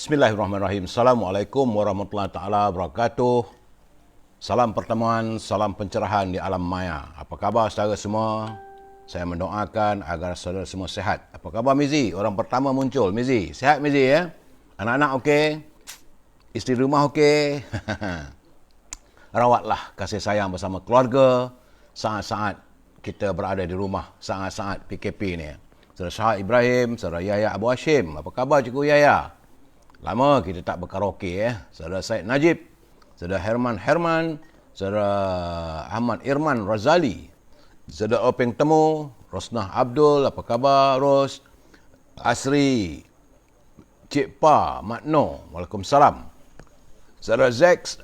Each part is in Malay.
Bismillahirrahmanirrahim. Assalamualaikum warahmatullahi taala wabarakatuh. Salam pertemuan, salam pencerahan di alam maya. Apa khabar saudara semua? Saya mendoakan agar saudara semua sehat. Apa khabar Mizi? Orang pertama muncul. Mizi, sehat Mizi ya? Anak-anak okey? Isteri rumah okey? Rawatlah kasih sayang bersama keluarga saat-saat kita berada di rumah, saat-saat PKP ni. Saudara Syah Ibrahim, saudara Yahya Abu Hashim. Apa khabar Cikgu Yahya? Lama kita tak berkaraoke ya. Saudara Said Najib, saudara Herman, saudara Ahmad Irman Razali, saudara Openg Temu, Rosnah Abdul, apa khabar Ros? Asri, Cik Pa, Makno, Waalaikumsalam. Saudara Zex,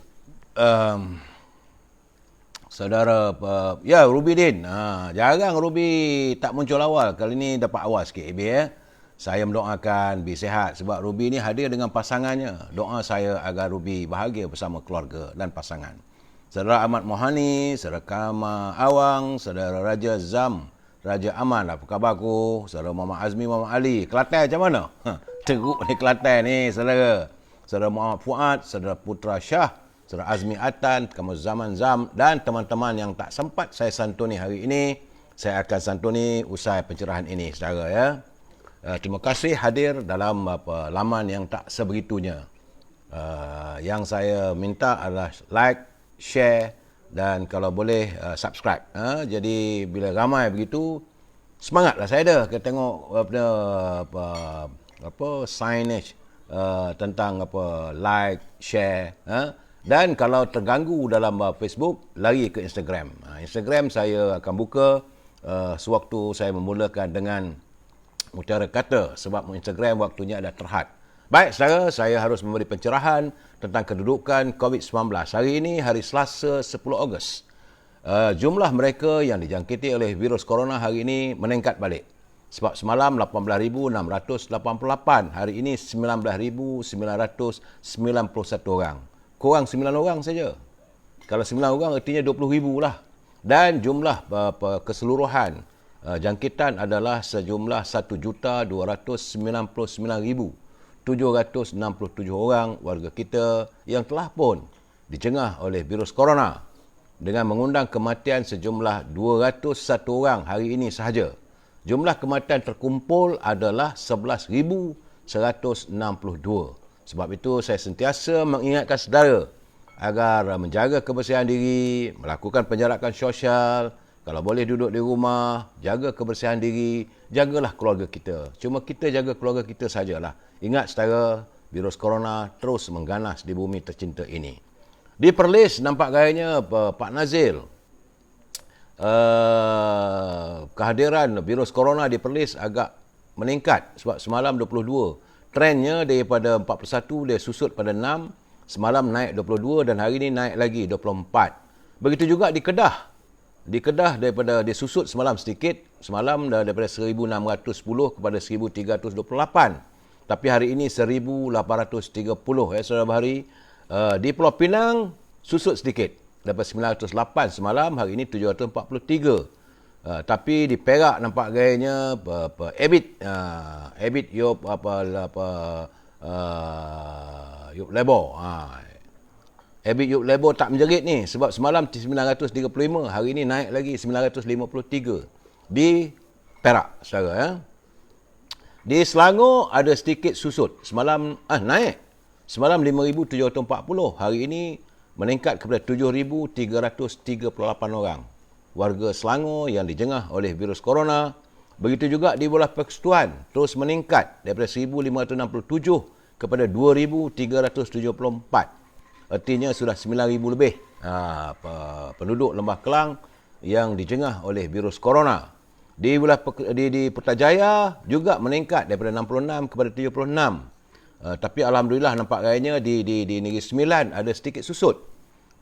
saudara Ruby Din. Jarang Ruby tak muncul awal. Kali ni dapat awal sikit AB ya. Saya mendoakan Bi sehat sebab Ruby ni hadir dengan pasangannya. Doa saya agar Ruby bahagia bersama keluarga dan pasangan. Saudara Ahmad Mohani, saudara Kama Awang, saudara Raja Zam, Raja Aman, apa khabar aku? Saudara Muhammad Azmi, Muhammad Ali. Kelantan macam mana? Teruk ni Kelantan ni, saudara. Saudara Muhammad Fuad, saudara Putra Shah, saudara Azmi Atan, kamu Zaman Zam dan teman-teman yang tak sempat saya santuni hari ini, saya akan santuni usai pencerahan ini, saudara ya. Terima kasih hadir dalam laman yang tak sebegitunya. Yang saya minta adalah like, share dan kalau boleh subscribe. Jadi bila ramai begitu, semangatlah saya ada. Kita tengok signage tentang like, share. Dan kalau terganggu dalam Facebook, lari ke Instagram. Instagram saya akan buka sewaktu saya memulakan dengan mutiara kata sebab Instagram waktunya dah terhad. Baik saudara, saya harus memberi pencerahan tentang kedudukan COVID-19. Hari ini hari Selasa 10 Ogos. Jumlah mereka yang dijangkiti oleh virus corona hari ini meningkat balik. Sebab semalam 18,688, hari ini 19,991 orang. Kurang 9 orang saja. Kalau 9 orang artinya 20,000 lah. Dan jumlah keseluruhan jangkitan adalah sejumlah 1,299,767 orang warga kita yang telah pun dicengah oleh virus corona dengan mengundang kematian sejumlah 201 orang hari ini sahaja. Jumlah kematian terkumpul adalah 11,162. Sebab itu saya sentiasa mengingatkan saudara agar menjaga kebersihan diri, melakukan penjarakan sosial. Kalau boleh duduk di rumah, jaga kebersihan diri, jagalah keluarga kita. Cuma kita jaga keluarga kita sajalah. Ingat saudara, virus corona terus mengganas di bumi tercinta ini. Di Perlis nampak gayanya Pak Nazil. Kehadiran virus corona di Perlis agak meningkat sebab semalam 22. Trendnya daripada 41 dia susut pada 6, semalam naik 22 dan hari ini naik lagi 24. Begitu juga di Kedah. Di Kedah daripada dia susut semalam sedikit, semalam daripada 1,610 kepada 1,328. Tapi hari ini 1,830 ya saudara Bahari. Di Pulau Pinang susut sedikit daripada 908 semalam, hari ini 743. Tapi di Perak nampak gayanya Ebit Yop Yop Lebor. Ebit Yub Lebo tak menjerit ni sebab semalam 935, hari ini naik lagi 953 di Perak saudara ya. Di Selangor ada sedikit susut. Semalam naik. Semalam 5,740, hari ini meningkat kepada 7,338 orang warga Selangor yang dijengah oleh virus corona. Begitu juga di Bola Persekutuan terus meningkat daripada 1,567 kepada 2,374. Artinya sudah 9,000 lebih penduduk Lembah Kelang yang dijengah oleh virus corona. Di Putrajaya juga meningkat daripada 66 kepada 76. Tapi alhamdulillah nampak gayanya di Negeri Sembilan ada sedikit susut.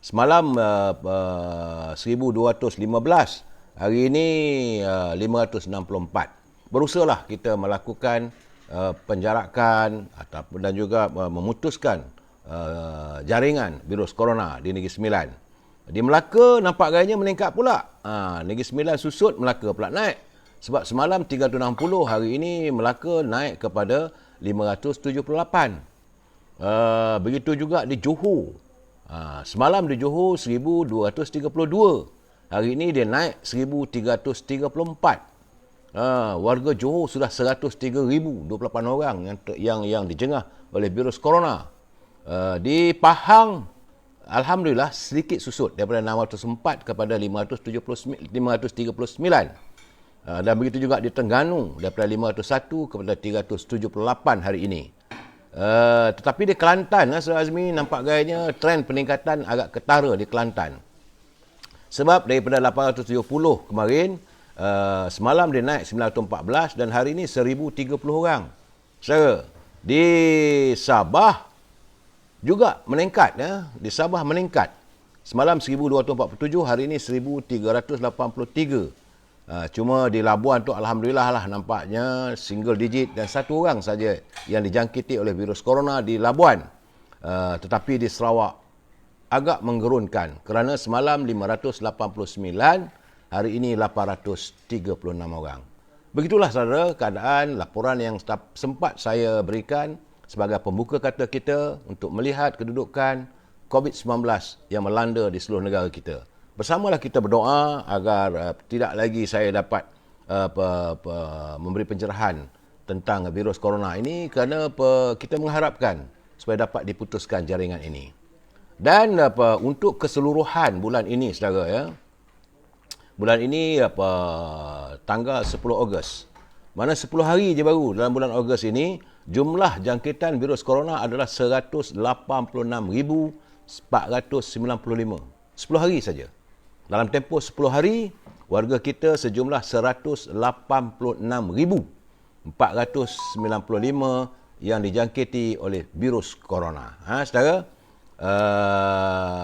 Semalam 1,215, hari ini 564. Berusahalah kita melakukan penjarakan dan juga memutuskan jaringan virus corona di Negeri Sembilan. Di Melaka nampak gayanya meningkat pula. Negeri Sembilan susut, Melaka pula naik. Sebab semalam 360, hari ini Melaka naik kepada 578. Begitu juga di Johor. Semalam di Johor 1,232. Hari ini dia naik 1,334. Warga Johor sudah 103,028 orang yang dijengah oleh virus corona. Di Pahang, alhamdulillah sedikit susut daripada 604 kepada 539. Dan begitu juga di Terengganu daripada 501 kepada 378 hari ini. Tetapi di Kelantan, Saudara Azmi, nampak gayanya trend peningkatan agak ketara di Kelantan. Sebab daripada 870 kemarin, semalam dia naik 914 dan hari ini 1,030 orang. Saudara, di Sabah juga meningkat. Di Sabah meningkat. Semalam 1,247, hari ini 1,383. Cuma di Labuan tu alhamdulillah lah nampaknya single digit dan satu orang saja yang dijangkiti oleh virus corona di Labuan. Tetapi di Sarawak agak menggerunkan kerana semalam 589, hari ini 836 orang. Begitulah saudara keadaan laporan yang sempat saya berikan sebagai pembuka kata kita untuk melihat kedudukan COVID-19 yang melanda di seluruh negara kita. Bersamalah kita berdoa agar tidak lagi saya dapat memberi pencerahan tentang virus corona ini kerana kita mengharapkan supaya dapat diputuskan jaringan ini. Dan untuk keseluruhan bulan ini saudara ya. Bulan ini tanggal 10 Ogos. Mana 10 hari je baru dalam bulan Ogos ini jumlah jangkitan virus corona adalah 186,495. 10 hari saja. Dalam tempoh 10 hari, warga kita sejumlah 186,495 yang dijangkiti oleh virus corona. Saudara,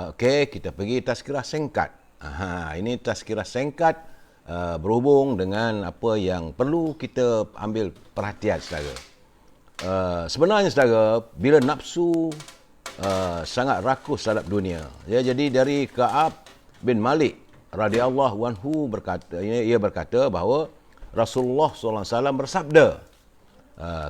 okey, kita pergi tazkirah singkat. Ini tazkirah singkat berhubung dengan apa yang perlu kita ambil perhatian, saudara. Sebenarnya, saudara, bila nafsu sangat rakus terhadap dunia. Ya, jadi dari Ka'ab bin Malik radhiyallahu anhu ia berkata bahawa Rasulullah SAW bersabda,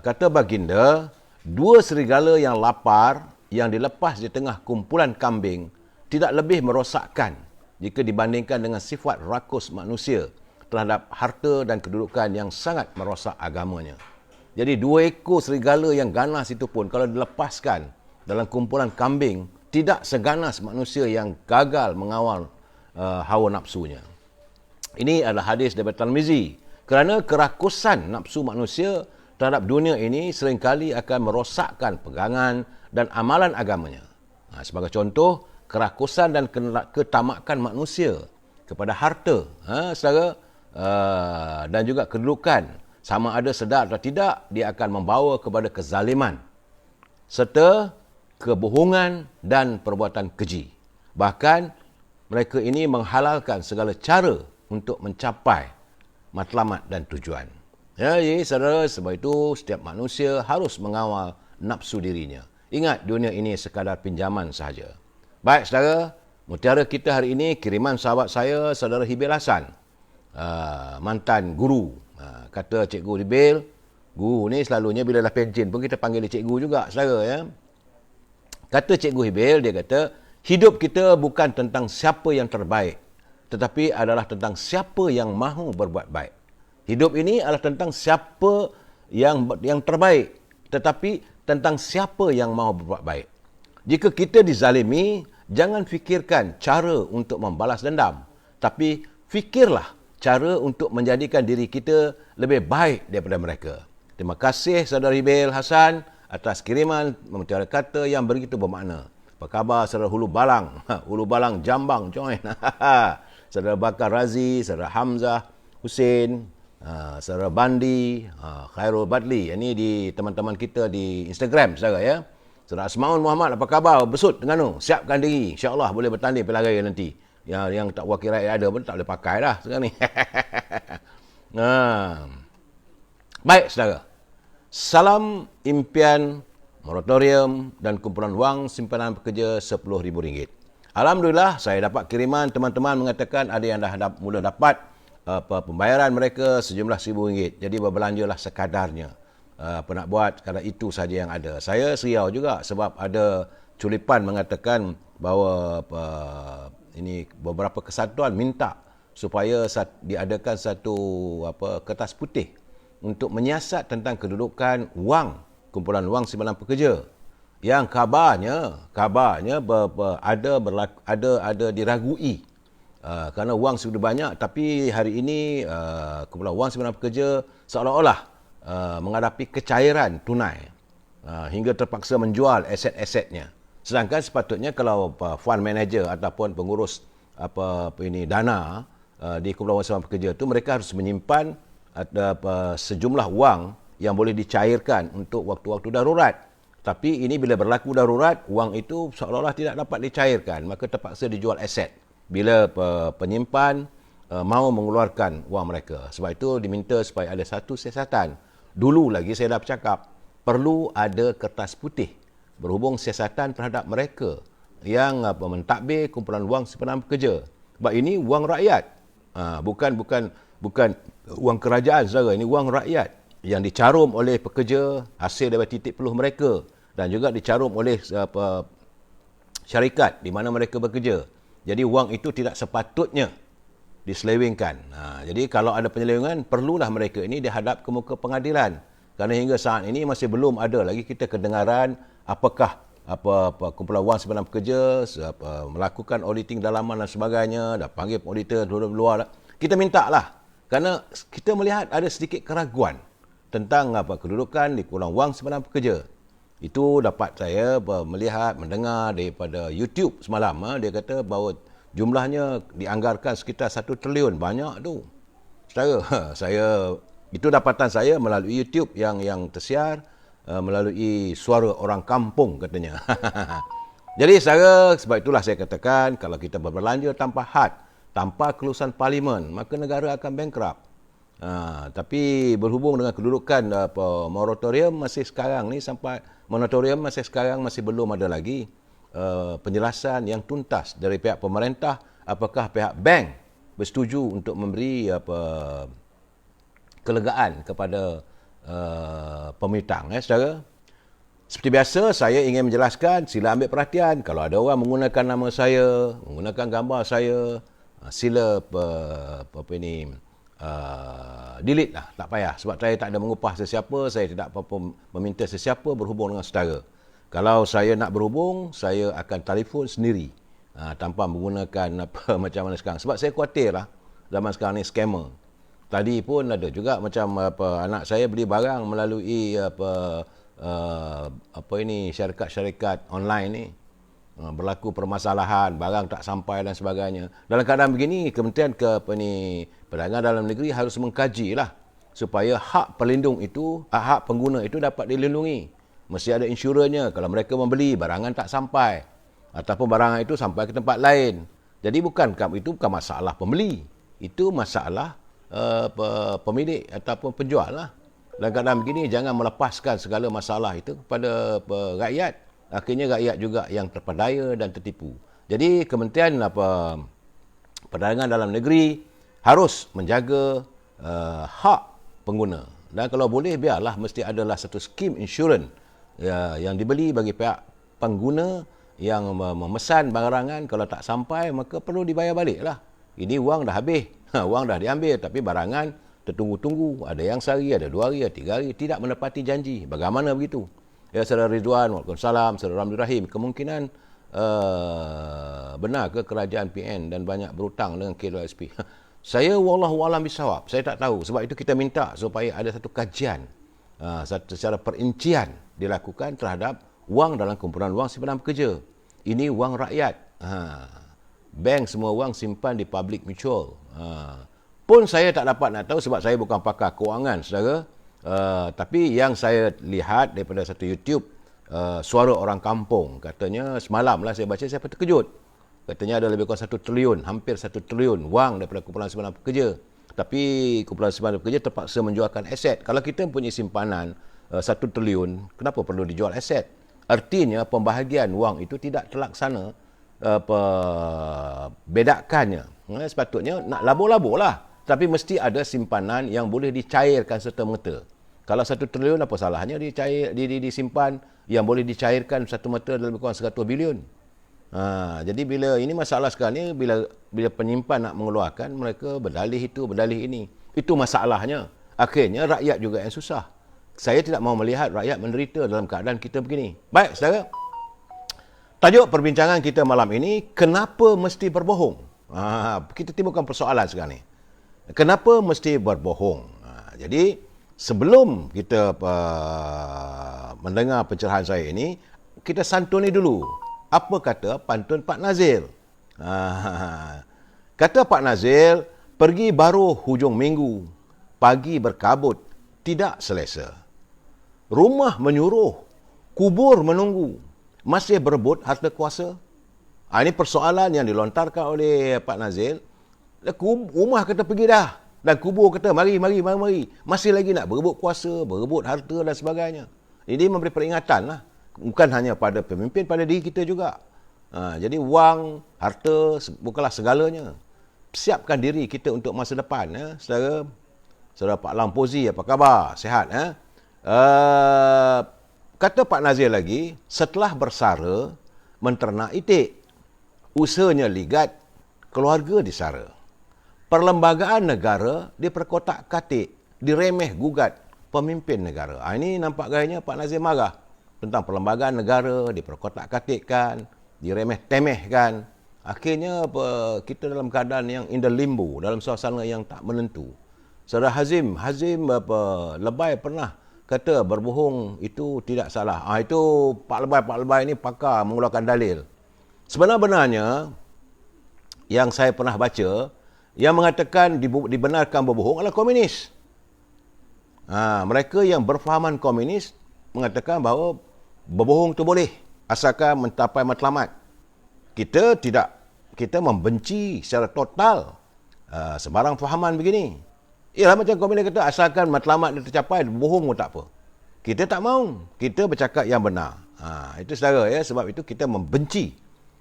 kata baginda, dua serigala yang lapar yang dilepas di tengah kumpulan kambing tidak lebih merosakkan jika dibandingkan dengan sifat rakus manusia terhadap harta dan kedudukan yang sangat merosak agamanya. Jadi dua ekor serigala yang ganas itu pun kalau dilepaskan dalam kumpulan kambing tidak seganas manusia yang gagal mengawal hawa nafsunya. Ini adalah hadis daripada Tirmizi. Kerana kerakusan nafsu manusia terhadap dunia ini seringkali akan merosakkan pegangan dan amalan agamanya. Sebagai contoh, kerakusan dan ketamakan manusia kepada harta, saudara, dan juga kedudukan, sama ada sedar atau tidak, dia akan membawa kepada kezaliman serta kebohongan dan perbuatan keji. Bahkan mereka ini menghalalkan segala cara untuk mencapai matlamat dan tujuan. Ya, jadi saudara, sebab itu setiap manusia harus mengawal nafsu dirinya. Ingat, dunia ini sekadar pinjaman sahaja. Baik saudara, mutiara kita hari ini kiriman sahabat saya, saudara Hibil Hasan, mantan guru. Kata Cikgu Hibil, guru ni selalunya bila dah pension pun kita panggil dia cikgu juga, saudara ya. Kata Cikgu Hibil, dia kata, hidup kita bukan tentang siapa yang terbaik, tetapi adalah tentang siapa yang mahu berbuat baik. Hidup ini adalah tentang siapa yang terbaik, tetapi tentang siapa yang mahu berbuat baik. Jika kita dizalimi, jangan fikirkan cara untuk membalas dendam, tapi fikirlah cara untuk menjadikan diri kita lebih baik daripada mereka. Terima kasih saudara Hibil Hasan atas kiriman mutiara kata yang begitu bermakna. Apa khabar saudara Hulu Balang? Hulu Balang Jambang join. Saudara Bakar Razi, saudara Hamzah Hussein, saudara Bandi, Khairul Badli. Ini di teman-teman kita di Instagram, saudara ya. Saudara Asmaul Muhammad, apa khabar? Besut Terengganu. Siapkan diri. InsyaAllah boleh bertanding pilihan raya nanti. Yang tak wakil rakyat ada pun tak boleh pakai dah sekarang ni. Baik, saudara. Salam impian moratorium dan kumpulan wang simpanan pekerja RM10,000. Alhamdulillah, saya dapat kiriman teman-teman mengatakan ada yang dah mula dapat pembayaran mereka sejumlah RM1,000. Jadi berbelanjalah sekadarnya. apa nak buat, kalau itu saja yang ada. Saya seriau juga sebab ada culipan mengatakan bahawa ini beberapa kesatuan minta supaya diadakan satu kertas putih untuk menyiasat tentang kedudukan wang, kumpulan wang simpanan pekerja yang kabarnya ada diragui kerana wang sudah banyak, tapi hari ini kumpulan wang simpanan pekerja seolah-olah menghadapi kecairan tunai hingga terpaksa menjual aset-asetnya. Sedangkan sepatutnya kalau fund manager ataupun pengurus dana di kumpulan wang simpanan pekerja itu, mereka harus menyimpan sejumlah wang yang boleh dicairkan untuk waktu-waktu darurat. Tapi ini bila berlaku darurat, wang itu seolah-olah tidak dapat dicairkan, maka terpaksa dijual aset bila penyimpan mahu mengeluarkan wang mereka. Sebab itu diminta supaya ada satu siasatan. Dulu lagi saya dah bercakap, perlu ada kertas putih berhubung siasatan terhadap mereka yang mentadbir kumpulan wang simpanan pekerja. Sebab ini wang rakyat. Bukan wang kerajaan, saudara. Ini wang rakyat yang dicarum oleh pekerja hasil daripada titik peluh mereka dan juga dicarum oleh syarikat di mana mereka bekerja. Jadi wang itu tidak sepatutnya diselewengkan. Jadi kalau ada penyelewengan, perlulah mereka ini dihadap ke muka pengadilan. Kerana hingga saat ini masih belum ada lagi kita kedengaran apakah kumpulan wang simpanan pekerja melakukan auditing dalaman dan sebagainya, dah panggil auditor luar. Kita minta lah, kerana kita melihat ada sedikit keraguan tentang kedudukan di kumpulan wang simpanan pekerja. Itu dapat saya melihat, mendengar daripada YouTube semalam. Dia kata bahawa jumlahnya dianggarkan sekitar 1 triliun. Banyak tu. Saudara, itu dapatan saya melalui YouTube yang tersiar melalui suara orang kampung katanya. Jadi saudara, sebab itulah saya katakan kalau kita berbelanja tanpa had, tanpa kelulusan parlimen, maka negara akan bankrupt. Tapi berhubung dengan kedudukan moratorium masih sekarang masih belum ada lagi penjelasan yang tuntas dari pihak pemerintah apakah pihak bank bersetuju untuk memberi kelegaan kepada pemitang, saudara. Seperti biasa, saya ingin menjelaskan, sila ambil perhatian. Kalau ada orang menggunakan nama saya, menggunakan gambar saya, sila delete lah, tak payah. Sebab saya tak ada mengupah sesiapa, saya tidak apa-apa meminta sesiapa berhubung dengan saudara. Kalau saya nak berhubung, saya akan telefon sendiri tanpa menggunakan macam mana sekarang. Sebab saya khawatir lah, zaman sekarang ni scammer. Tadi pun ada juga macam anak saya beli barang melalui syarikat-syarikat online ni. Berlaku permasalahan, barang tak sampai dan sebagainya. Dalam keadaan begini, Kementerian Perdagangan Dalam Negeri harus mengkaji lah supaya hak pelindung itu, hak pengguna itu dapat dilindungi. Mesti ada insurannya kalau mereka membeli barangan tak sampai ataupun barangan itu sampai ke tempat lain. Jadi itu bukan masalah pembeli, itu masalah pemilik ataupun penjual lah. Dalam keadaan begini, jangan melepaskan segala masalah itu kepada rakyat. Akhirnya rakyat juga yang terpedaya dan tertipu. Jadi Kementerian Perdagangan Dalam Negeri harus menjaga hak pengguna. Dan kalau boleh, biarlah mesti adalah satu skim insurans yang dibeli bagi pihak pengguna yang memesan barangan. Kalau tak sampai, maka perlu dibayar balik lah. Ini wang dah habis, wang dah diambil, tapi barangan tertunggu-tunggu. Ada yang sehari, ada 2 hari, ada 3 hari, tidak menepati janji. Bagaimana begitu? Ya, Saudara Ridwan, Waalaikumsalam, Saudara Ramli Rahim, kemungkinan benar ke kerajaan PN dan banyak berhutang dengan KWSP? Saya wallahualam bisawab, saya tak tahu. Sebab itu kita minta supaya ada satu kajian secara perincian dilakukan terhadap wang dalam kumpulan wang simpanan pekerja. Ini wang rakyat. Bank semua wang simpan di public mutual. Pun saya tak dapat nak tahu sebab saya bukan pakar kewangan, saudara. Tapi yang saya lihat daripada satu YouTube, suara orang kampung, katanya semalam lah saya baca, saya terkejut. Katanya ada lebih kurang 1 triliun, hampir 1 triliun wang daripada kumpulan simpanan pekerja. Tapi kumpulan simpanan pekerja terpaksa menjualkan aset. Kalau kita mempunyai simpanan 1 triliun, kenapa perlu dijual aset? Artinya pembahagian wang itu tidak terlaksana bedakannya. Sepatutnya nak labur-labur lah. Tapi mesti ada simpanan yang boleh dicairkan serta-merta. Kalau 1 triliun apa salahnya disimpan yang boleh dicairkan satu mata dalam kurang 100 bilion. Jadi bila ini masalah sekarang ni, bila penyimpan nak mengeluarkan, mereka berdalih itu, berdalih ini. Itu masalahnya. Akhirnya rakyat juga yang susah. Saya tidak mau melihat rakyat menderita dalam keadaan kita begini. Baik, saudara. Tajuk perbincangan kita malam ini, kenapa mesti berbohong? Kita timbulkan persoalan sekarang ni. Kenapa mesti berbohong? Jadi, sebelum kita mendengar pencerahan saya ini, kita santuni dulu. Apa kata pantun Pak Nazil? Kata Pak Nazil, pergi baru hujung minggu, pagi berkabut, tidak selesa. Rumah menyuruh, kubur menunggu, masih berebut harta kuasa. Ini persoalan yang dilontarkan oleh Pak Nazil. Rumah kata pergi dah, dan kubur kata mari. Masih lagi nak berebut kuasa, berebut harta dan sebagainya. Ini memberi peringatan lah. Bukan hanya pada pemimpin, pada diri kita juga. Jadi wang, harta bukanlah segalanya. Siapkan diri kita untuk masa depan. Saudara Pak Lampozi, apa khabar? Sihat? Kata Pak Nazir lagi, setelah bersara, menternak itik. Usahanya ligat, keluarga disara. Perlembagaan negara diperkotak-katik, diremeh gugat pemimpin negara. Ini nampak gayanya Pak Nazir marah tentang perlembagaan negara diperkotak-katikkan, diremeh-temehkan. Akhirnya kita dalam keadaan yang in the limbo, dalam suasana yang tak menentu. Saudara Hazim Lebay pernah kata berbohong itu tidak salah. Itu Pak Lebay ini pakar mengeluarkan dalil. Sebenarnya yang saya pernah baca, yang mengatakan dibenarkan berbohong adalah komunis. Mereka yang berfahaman komunis mengatakan bahawa berbohong itu boleh asalkan mencapai matlamat. Kita membenci secara total sebarang fahaman begini. Ialah macam komunis kata, asalkan matlamat dia tercapai, bohong pun tak apa. Kita tak mau. Kita bercakap yang benar. Itu saudara ya. Sebab itu kita membenci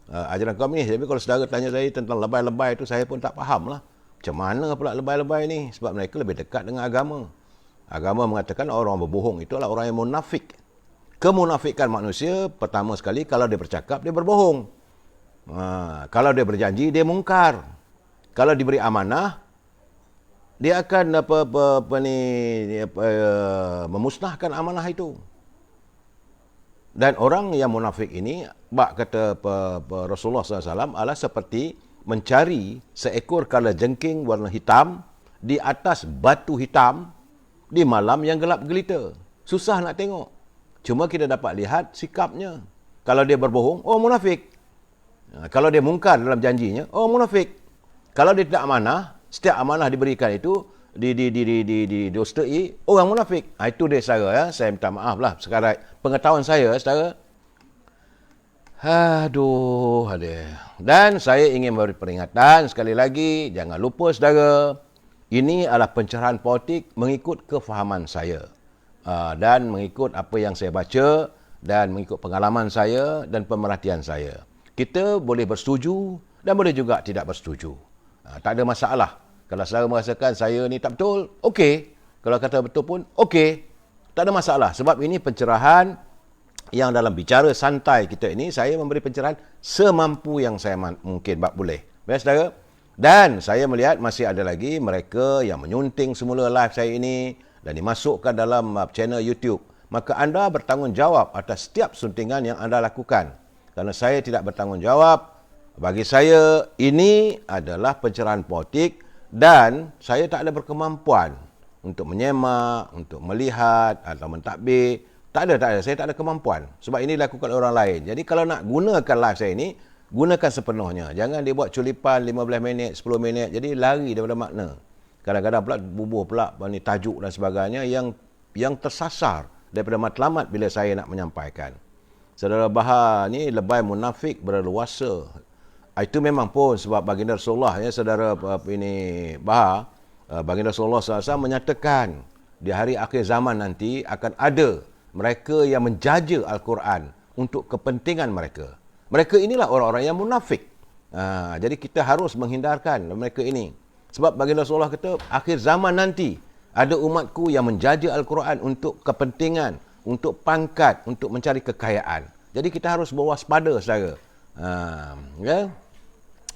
ajaran komunis. Tapi kalau saudara tanya saya tentang lebay-lebay itu, saya pun tak faham lah. Macam mana pula lebay-lebay ni? Sebab mereka lebih dekat dengan agama. Agama mengatakan orang berbohong itu adalah orang yang munafik. Kemunafikan manusia, pertama sekali, kalau dia bercakap, dia berbohong. Kalau dia berjanji, dia mungkar. Kalau diberi amanah, dia akan memusnahkan amanah itu. Dan orang yang munafik ini, kata Rasulullah SAW, adalah seperti mencari seekor kala jengking warna hitam di atas batu hitam di malam yang gelap gelita. Susah nak tengok. Cuma kita dapat lihat sikapnya. Kalau dia berbohong, oh munafik. Kalau dia mungkar dalam janjinya, oh munafik. Kalau dia tidak amanah, setiap amanah diberikan itu didustai, orang munafik. Itu dia saudara ya. Saya minta maaf lah sekarang pengetahuan saya saudara. Dan saya ingin memberi peringatan sekali lagi, jangan lupa saudara, ini adalah pencerahan politik mengikut kefahaman saya. Dan mengikut apa yang saya baca dan mengikut pengalaman saya dan pemerhatian saya. Kita boleh bersetuju dan boleh juga tidak bersetuju. Tak ada masalah. Kalau saudara merasakan saya ni tak betul, okey. Kalau kata betul pun, okey. Tak ada masalah. Sebab ini pencerahan yang dalam bicara santai kita ini, saya memberi pencerahan semampu yang saya mungkin boleh. Baik, saudara? Dan saya melihat masih ada lagi mereka yang menyunting semula live saya ini dan dimasukkan dalam channel YouTube. Maka anda bertanggungjawab atas setiap suntingan yang anda lakukan. Kerana saya tidak bertanggungjawab. Bagi saya, ini adalah pencerahan politik. Dan saya tak ada berkemampuan untuk menyemak, untuk melihat atau mentadbir. Tak ada. Saya tak ada kemampuan. Sebab ini dilakukan oleh orang lain. Jadi kalau nak gunakan live saya ini, gunakan sepenuhnya. Jangan dia buat culipan 15 minit, 10 minit. Jadi lari daripada makna. Kadang-kadang pula bubuh pula tajuk dan sebagainya yang tersasar daripada matlamat bila saya nak menyampaikan. Saudara Bahar ni lebay munafik berleluasa. Itu memang pun sebab baginda Rasulullah ya saudara Bahar, baginda Rasulullah SAW menyatakan di hari akhir zaman nanti akan ada mereka yang menjaja Al-Quran untuk kepentingan mereka. Mereka inilah orang-orang yang munafik. Jadi kita harus menghindarkan mereka ini. Sebab baginda Rasulullah kata akhir zaman nanti Ada umatku yang menjaja Al-Quran untuk kepentingan, untuk pangkat, untuk mencari kekayaan. Jadi kita harus berwaspada, saudara. Ya?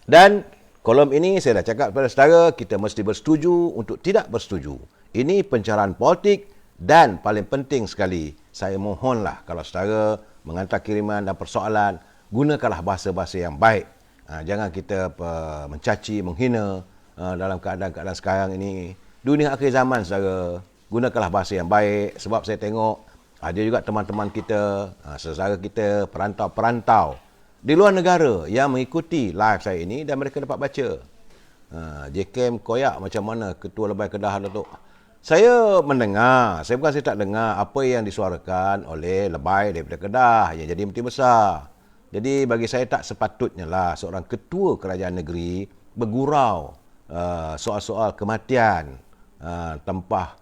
Dan kolom ini saya dah cakap kepada saudara, kita mesti bersetuju untuk tidak bersetuju. Ini pencerahan politik dan paling penting sekali, saya mohonlah kalau saudara menghantar kiriman dan persoalan, gunakanlah bahasa-bahasa yang baik. Jangan kita mencaci, menghina dalam keadaan-keadaan sekarang ini. Dunia akhir zaman, saudara. Gunakanlah bahasa yang baik. Sebab saya tengok ada juga teman-teman kita, saudara kita, perantau-perantau di luar negara yang mengikuti live saya ini dan mereka dapat baca. JKM koyak macam mana Ketua Lebai Kedah Datuk. Saya mendengar, saya tak dengar apa yang disuarakan oleh Lebai daripada Kedah yang jadi Menteri Besar. Jadi bagi saya tak sepatutnya lah seorang ketua kerajaan negeri bergurau soal-soal kematian, tempah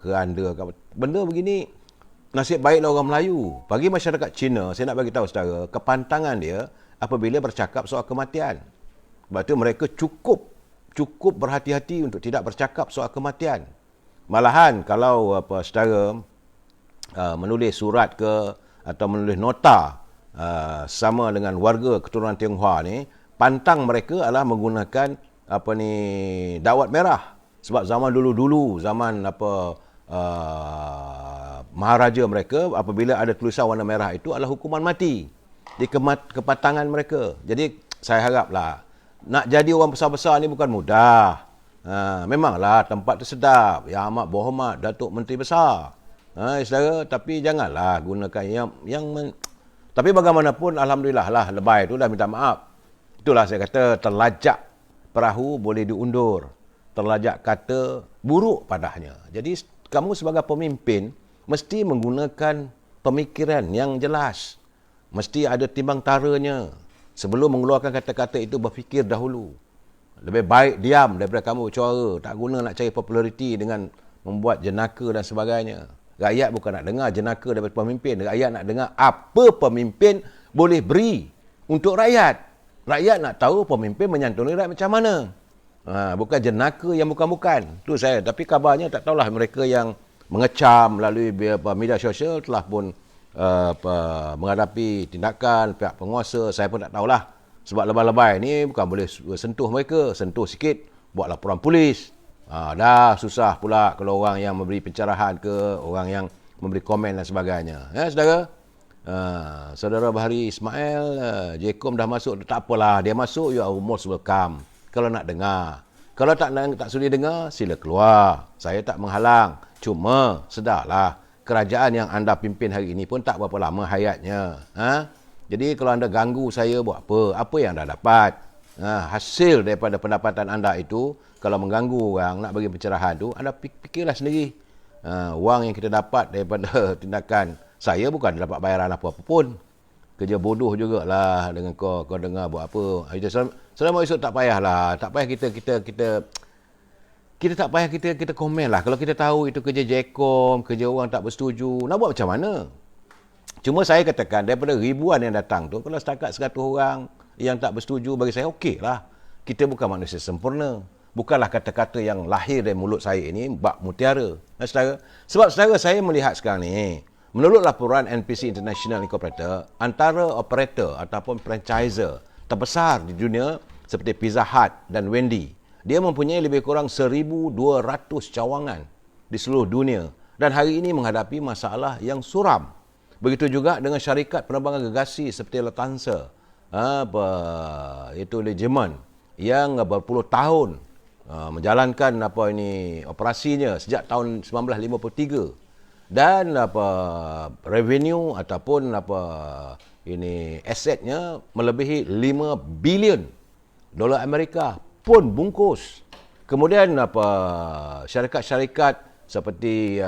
keranda, benda begini. Nasib baiklah orang Melayu. Bagi masyarakat Cina, saya nak bagi tahu saudara, kepantangan dia apabila bercakap soal kematian. Sebab tu mereka cukup berhati-hati untuk tidak bercakap soal kematian. Malahan kalau saudara menulis surat ke atau menulis nota sama dengan warga keturunan Tionghoa ni, pantang mereka adalah menggunakan dawat merah. Sebab zaman dulu-dulu, zaman maharaja mereka, apabila ada tulisan warna merah itu adalah hukuman mati di kepatangan mereka. Jadi saya haraplah nak jadi orang besar-besar ni bukan mudah. Memanglah tempat tu sedap, yang amat berhormat Datuk Menteri Besar, saudara, tapi janganlah gunakan tapi bagaimanapun alhamdulillah lah Lebai tu dah minta maaf. Itulah saya kata, terlajak perahu boleh diundur, terlajak kata buruk padahnya. Jadi kamu sebagai pemimpin mesti menggunakan pemikiran yang jelas. Mesti ada timbang taranya. Sebelum mengeluarkan kata-kata itu, berfikir dahulu. Lebih baik diam daripada kamu bersuara. Tak guna nak cari populariti dengan membuat jenaka dan sebagainya. Rakyat bukan nak dengar jenaka daripada pemimpin. Rakyat nak dengar apa pemimpin boleh beri untuk rakyat. Rakyat nak tahu pemimpin menyantuni rakyat macam mana. Bukan jenaka yang bukan-bukan. Tu saya. Tapi kabarnya tak tahulah mereka yang mengecam melalui media sosial telah pun menghadapi tindakan pihak penguasa. Saya pun tak tahulah. Sebab lebay-lebay ni bukan boleh sentuh mereka. Sentuh sikit, buat laporan polis. Dah susah pula kalau orang yang memberi pencerahan ke, orang yang memberi komen dan sebagainya. Ya, saudara? Saudara Bahari Ismail, Jekom dah masuk. Tak apalah, dia masuk, you are most welcome. Kalau nak dengar. Kalau tak sudi dengar, sila keluar. Saya tak menghalang. Cuma, sedarlah, kerajaan yang anda pimpin hari ini pun tak berapa lama hayatnya. Jadi, kalau anda ganggu saya, buat apa? Apa yang anda dapat? Hasil daripada pendapatan anda itu, kalau mengganggu orang, nak bagi pencerahan tu, anda fikirlah sendiri. Wang yang kita dapat daripada tindakan saya bukan dapat bayaran apa-apa pun. Kerja bodoh jugalah dengan kau dengar buat apa. Selama esok tak payahlah. Tak payah kita tak payah kita komen lah. Kalau kita tahu itu kerja Jekom, kerja orang tak bersetuju, nak buat macam mana? Cuma saya katakan, daripada ribuan yang datang tu, kalau setakat 100 orang yang tak bersetuju, bagi saya okey lah. Kita bukan manusia sempurna. Bukanlah kata-kata yang lahir dari mulut saya ini bak mutiara. Saudara. Sebab saudara, saya melihat sekarang ni, menurut laporan NPC International Incorporated, antara operator ataupun franchiser terbesar di dunia seperti Pizza Hut dan Wendy, dia mempunyai lebih kurang 1,200 cawangan di seluruh dunia dan hari ini menghadapi masalah yang suram. Begitu juga dengan syarikat penerbangan gergasi seperti Lufthansa, itu di Jerman, yang berpuluh tahun menjalankan operasinya sejak tahun 1953 dan revenue ataupun asetnya melebihi 5 bilion dolar Amerika pun bungkus. Kemudian syarikat-syarikat seperti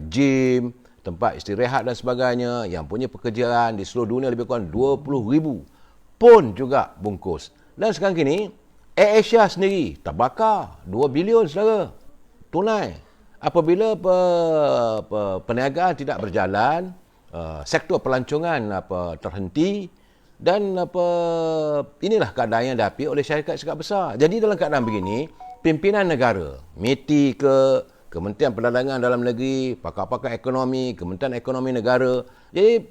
gym, tempat istirahat dan sebagainya yang punya pekerjaan di seluruh dunia lebih kurang 20,000 pun juga bungkus. Dan sekarang kini AirAsia sendiri terbakar 2 bilion saudara tunai. Apabila perniagaan tidak berjalan, sektor pelancongan terhenti dan inilah keadaan yang dihadapi oleh syarikat-syarikat besar. Jadi dalam keadaan begini, pimpinan negara, MITI ke, Kementerian Perdagangan Dalam Negeri, pakar-pakar ekonomi, Kementerian Ekonomi Negara. Jadi,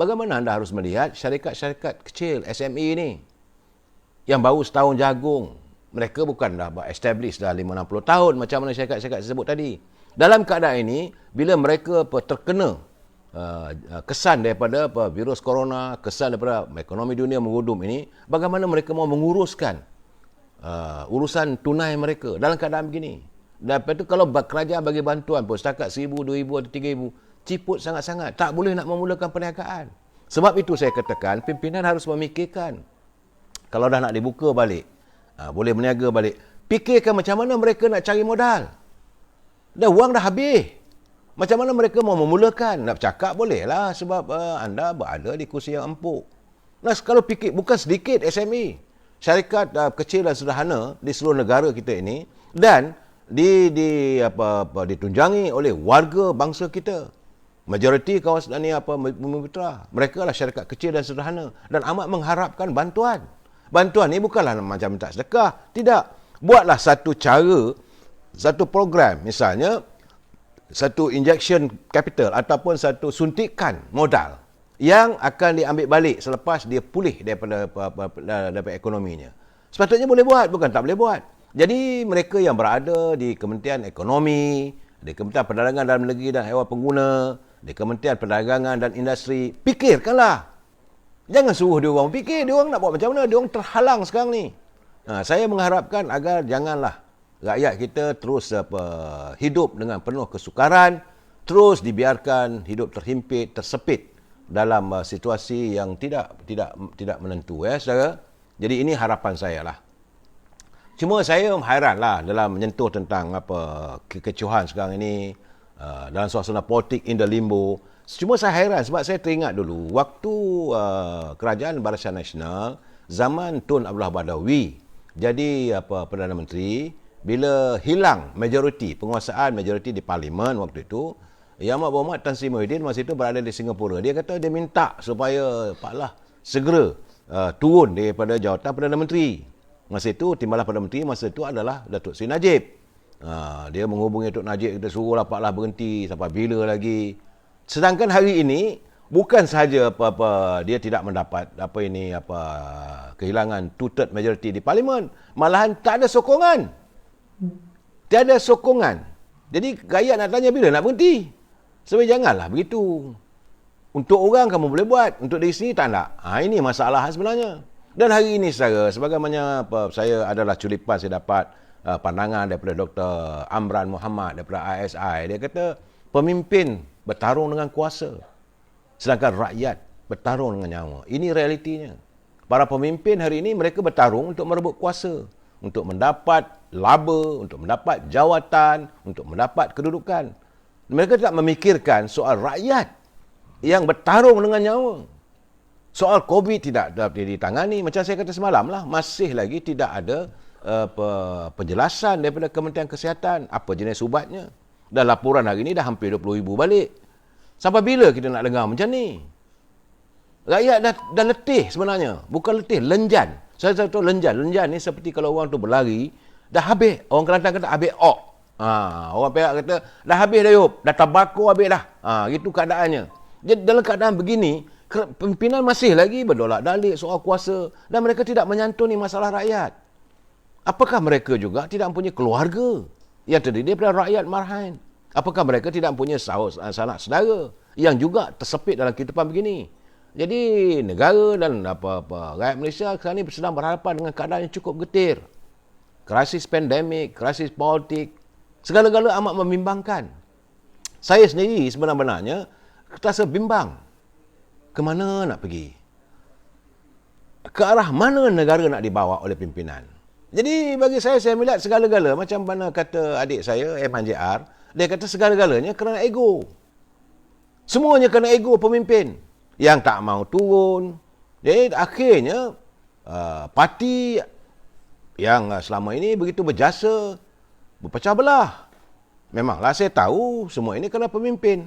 bagaimana anda harus melihat syarikat-syarikat kecil, SME ni, yang baru setahun jagung. Mereka bukan dah establish dah 5-60 tahun macam mana syarikat-syarikat sebut tadi. Dalam keadaan ini, bila mereka terkena kesan daripada virus corona, kesan daripada ekonomi dunia mengudum ini, bagaimana mereka mau menguruskan urusan tunai mereka dalam keadaan begini. Dan lepas tu kalau kerajaan bagi bantuan pun setakat 1,000, 2,000 atau 3,000, ciput sangat-sangat. Tak boleh nak memulakan perniagaan. Sebab itu saya katakan pimpinan harus memikirkan. Kalau dah nak dibuka balik, boleh berniaga balik, fikirkan macam mana mereka nak cari modal. Dah wang dah habis. Macam mana mereka mau memulakan? Nak bercakap bolehlah sebab anda berada di kursi yang empuk. Nah, kalau fikir, bukan sedikit SME, syarikat kecil dan sederhana di seluruh negara kita ini, dan ditunjangi oleh warga bangsa kita. Majoriti kawasan ini Bumi Putra. Mereka lah syarikat kecil dan sederhana dan amat mengharapkan bantuan. Bantuan ni bukanlah macam minta sedekah. Tidak. Buatlah satu cara, satu program. Misalnya, satu injection capital ataupun satu suntikan modal yang akan diambil balik selepas dia pulih daripada ekonominya. Sepatutnya boleh buat, bukan tak boleh buat. Jadi mereka yang berada di Kementerian Ekonomi, di Kementerian Perdagangan Dalam Negeri dan Hewan Pengguna, di Kementerian Perdagangan dan Industri, fikirkanlah. Jangan suruh dia orang fikir, dia orang nak buat macam mana, dia orang terhalang sekarang ni. Saya mengharapkan agar janganlah rakyat kita terus hidup dengan penuh kesukaran, terus dibiarkan hidup terhimpit, tersepit dalam situasi yang tidak menentu, saudara. Jadi ini harapan saya lah. Cuma saya hairanlah dalam menyentuh tentang kekecohan sekarang ini, dalam suasana politik in the limbo. Cuma saya hairan sebab saya teringat dulu waktu Kerajaan Barisan Nasional zaman Tun Abdullah Badawi jadi Perdana Menteri, bila hilang penguasaan majoriti di Parlimen waktu itu, Yang Amat Berhormat Tan Sri Muhyiddin masa itu berada di Singapura. Dia kata dia minta supaya Pak Lah segera turun daripada jawatan Perdana Menteri. Masa itu Timbalan Perdana Menteri masa itu adalah Datuk Seri Najib. Dia menghubungi Datuk Najib, kita suruhlah Pak Lah berhenti sampai bila lagi. Sedangkan hari ini bukan sahaja dia tidak mendapat kehilangan two-third majority di Parlimen, malahan tak ada sokongan. Tiada sokongan. Jadi rakyat nak tanya bila nak berhenti. Sebab janganlah begitu. Untuk orang kamu boleh buat, untuk diri sendiri tak nak. Ini masalah sebenarnya. Dan hari ini sebagaimana saya adalah culipan saya dapat pandangan daripada Dr. Amran Muhammad daripada ISI. Dia kata pemimpin bertarung dengan kuasa, sedangkan rakyat bertarung dengan nyawa. Ini realitinya. Para pemimpin hari ini mereka bertarung untuk merebut kuasa, untuk mendapat laba, untuk mendapat jawatan, untuk mendapat kedudukan. Mereka tidak memikirkan soal rakyat yang bertarung dengan nyawa. Soal COVID tidak dapat ditangani. Macam saya kata semalam lah, masih lagi tidak ada penjelasan daripada Kementerian Kesihatan apa jenis ubatnya. Dan laporan hari ini dah hampir 20,000 balik. Sampai bila kita nak dengar macam ni? Rakyat dah letih sebenarnya. Bukan letih, lenjan. Saya tahu lenjan. Lenjan ni seperti kalau orang tu berlari, dah habis. Orang Kelantan kata habis ok. Orang Perak kata dah habis dah yop. Dah tabako habis dah. Gitu keadaannya. Jadi dalam keadaan begini, pimpinan masih lagi berdolak-dalik soal kuasa. Dan mereka tidak menyantuni masalah rakyat. Apakah mereka juga tidak mempunyai keluarga yang terdiri daripada rakyat marhaen? Apakah mereka tidak mempunyai sanak saudara yang juga tersepit dalam kehidupan begini? Jadi negara dan rakyat Malaysia sekarang ini sedang berhadapan dengan keadaan yang cukup getir. Krisis pandemik, krisis politik, segala-gala amat membimbangkan. Saya sendiri sebenarnya terasa bimbang. Ke mana nak pergi? Ke arah mana negara nak dibawa oleh pimpinan? Jadi bagi saya melihat segala-gala macam mana kata adik saya, MNJR, dia kata segala-galanya kerana ego. Semuanya kerana ego pemimpin yang tak mau turun. Jadi akhirnya parti yang selama ini begitu berjasa berpecah belah. Memanglah saya tahu semua ini kerana pemimpin.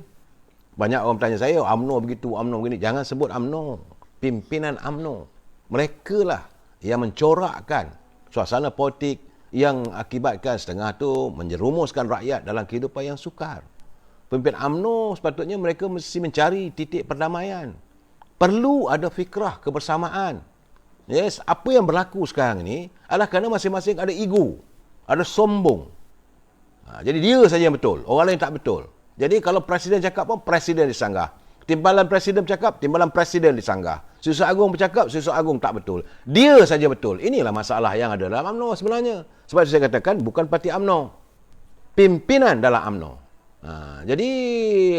Banyak orang bertanya saya, UMNO begitu, UMNO begini. Jangan sebut UMNO. Pimpinan UMNO. Mereka lah yang mencorakkan suasana politik yang akibatkan setengah tu menjerumuskan rakyat dalam kehidupan yang sukar. Pemimpin UMNO sepatutnya mereka mesti mencari titik perdamaian. Perlu ada fikrah kebersamaan. Yes, apa yang berlaku sekarang ni adalah kerana masing-masing ada ego, ada sombong. Jadi dia saja yang betul, orang lain tak betul. Jadi kalau presiden cakap pun presiden disanggah. Timbalan presiden bercakap, timbalan presiden disanggah. Susah Agung bercakap, Susah Agung tak betul. Dia saja betul. Inilah masalah yang ada dalam UMNO sebenarnya. Sebab saya katakan bukan parti UMNO, pimpinan dalam UMNO. Jadi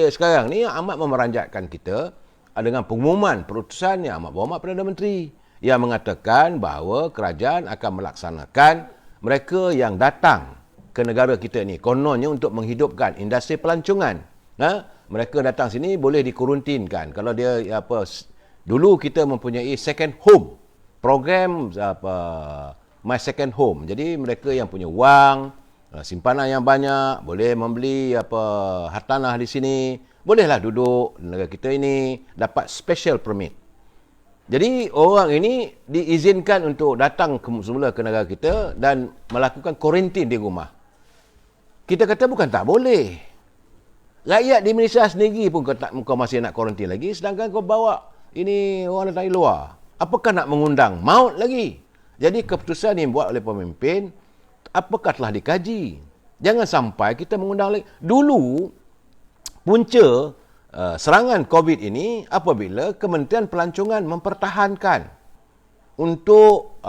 sekarang ni amat memeranjatkan kita dengan pengumuman perutusan yang amat berhormat Perdana Menteri yang mengatakan bahawa kerajaan akan melaksanakan mereka yang datang ke negara kita ni kononnya untuk menghidupkan industri pelancongan. Mereka datang sini boleh dikuarantinkan. Kalau dia dulu kita mempunyai second home program My Second Home. Jadi mereka yang punya wang, simpanan yang banyak, boleh membeli hartanah di sini, bolehlah duduk di negara kita ini, dapat special permit. Jadi orang ini diizinkan untuk datang semula ke negara kita dan melakukan kuarantin di rumah. Kita kata bukan tak boleh. Rakyat di Malaysia sendiri pun kau masih nak kuarantin lagi, sedangkan kau bawa ini orang dari luar. Apakah nak mengundang maut lagi? Jadi keputusan yang buat oleh pemimpin, apakah telah dikaji? Jangan sampai kita mengundang lagi. Dulu, punca serangan COVID ini apabila Kementerian Pelancongan mempertahankan untuk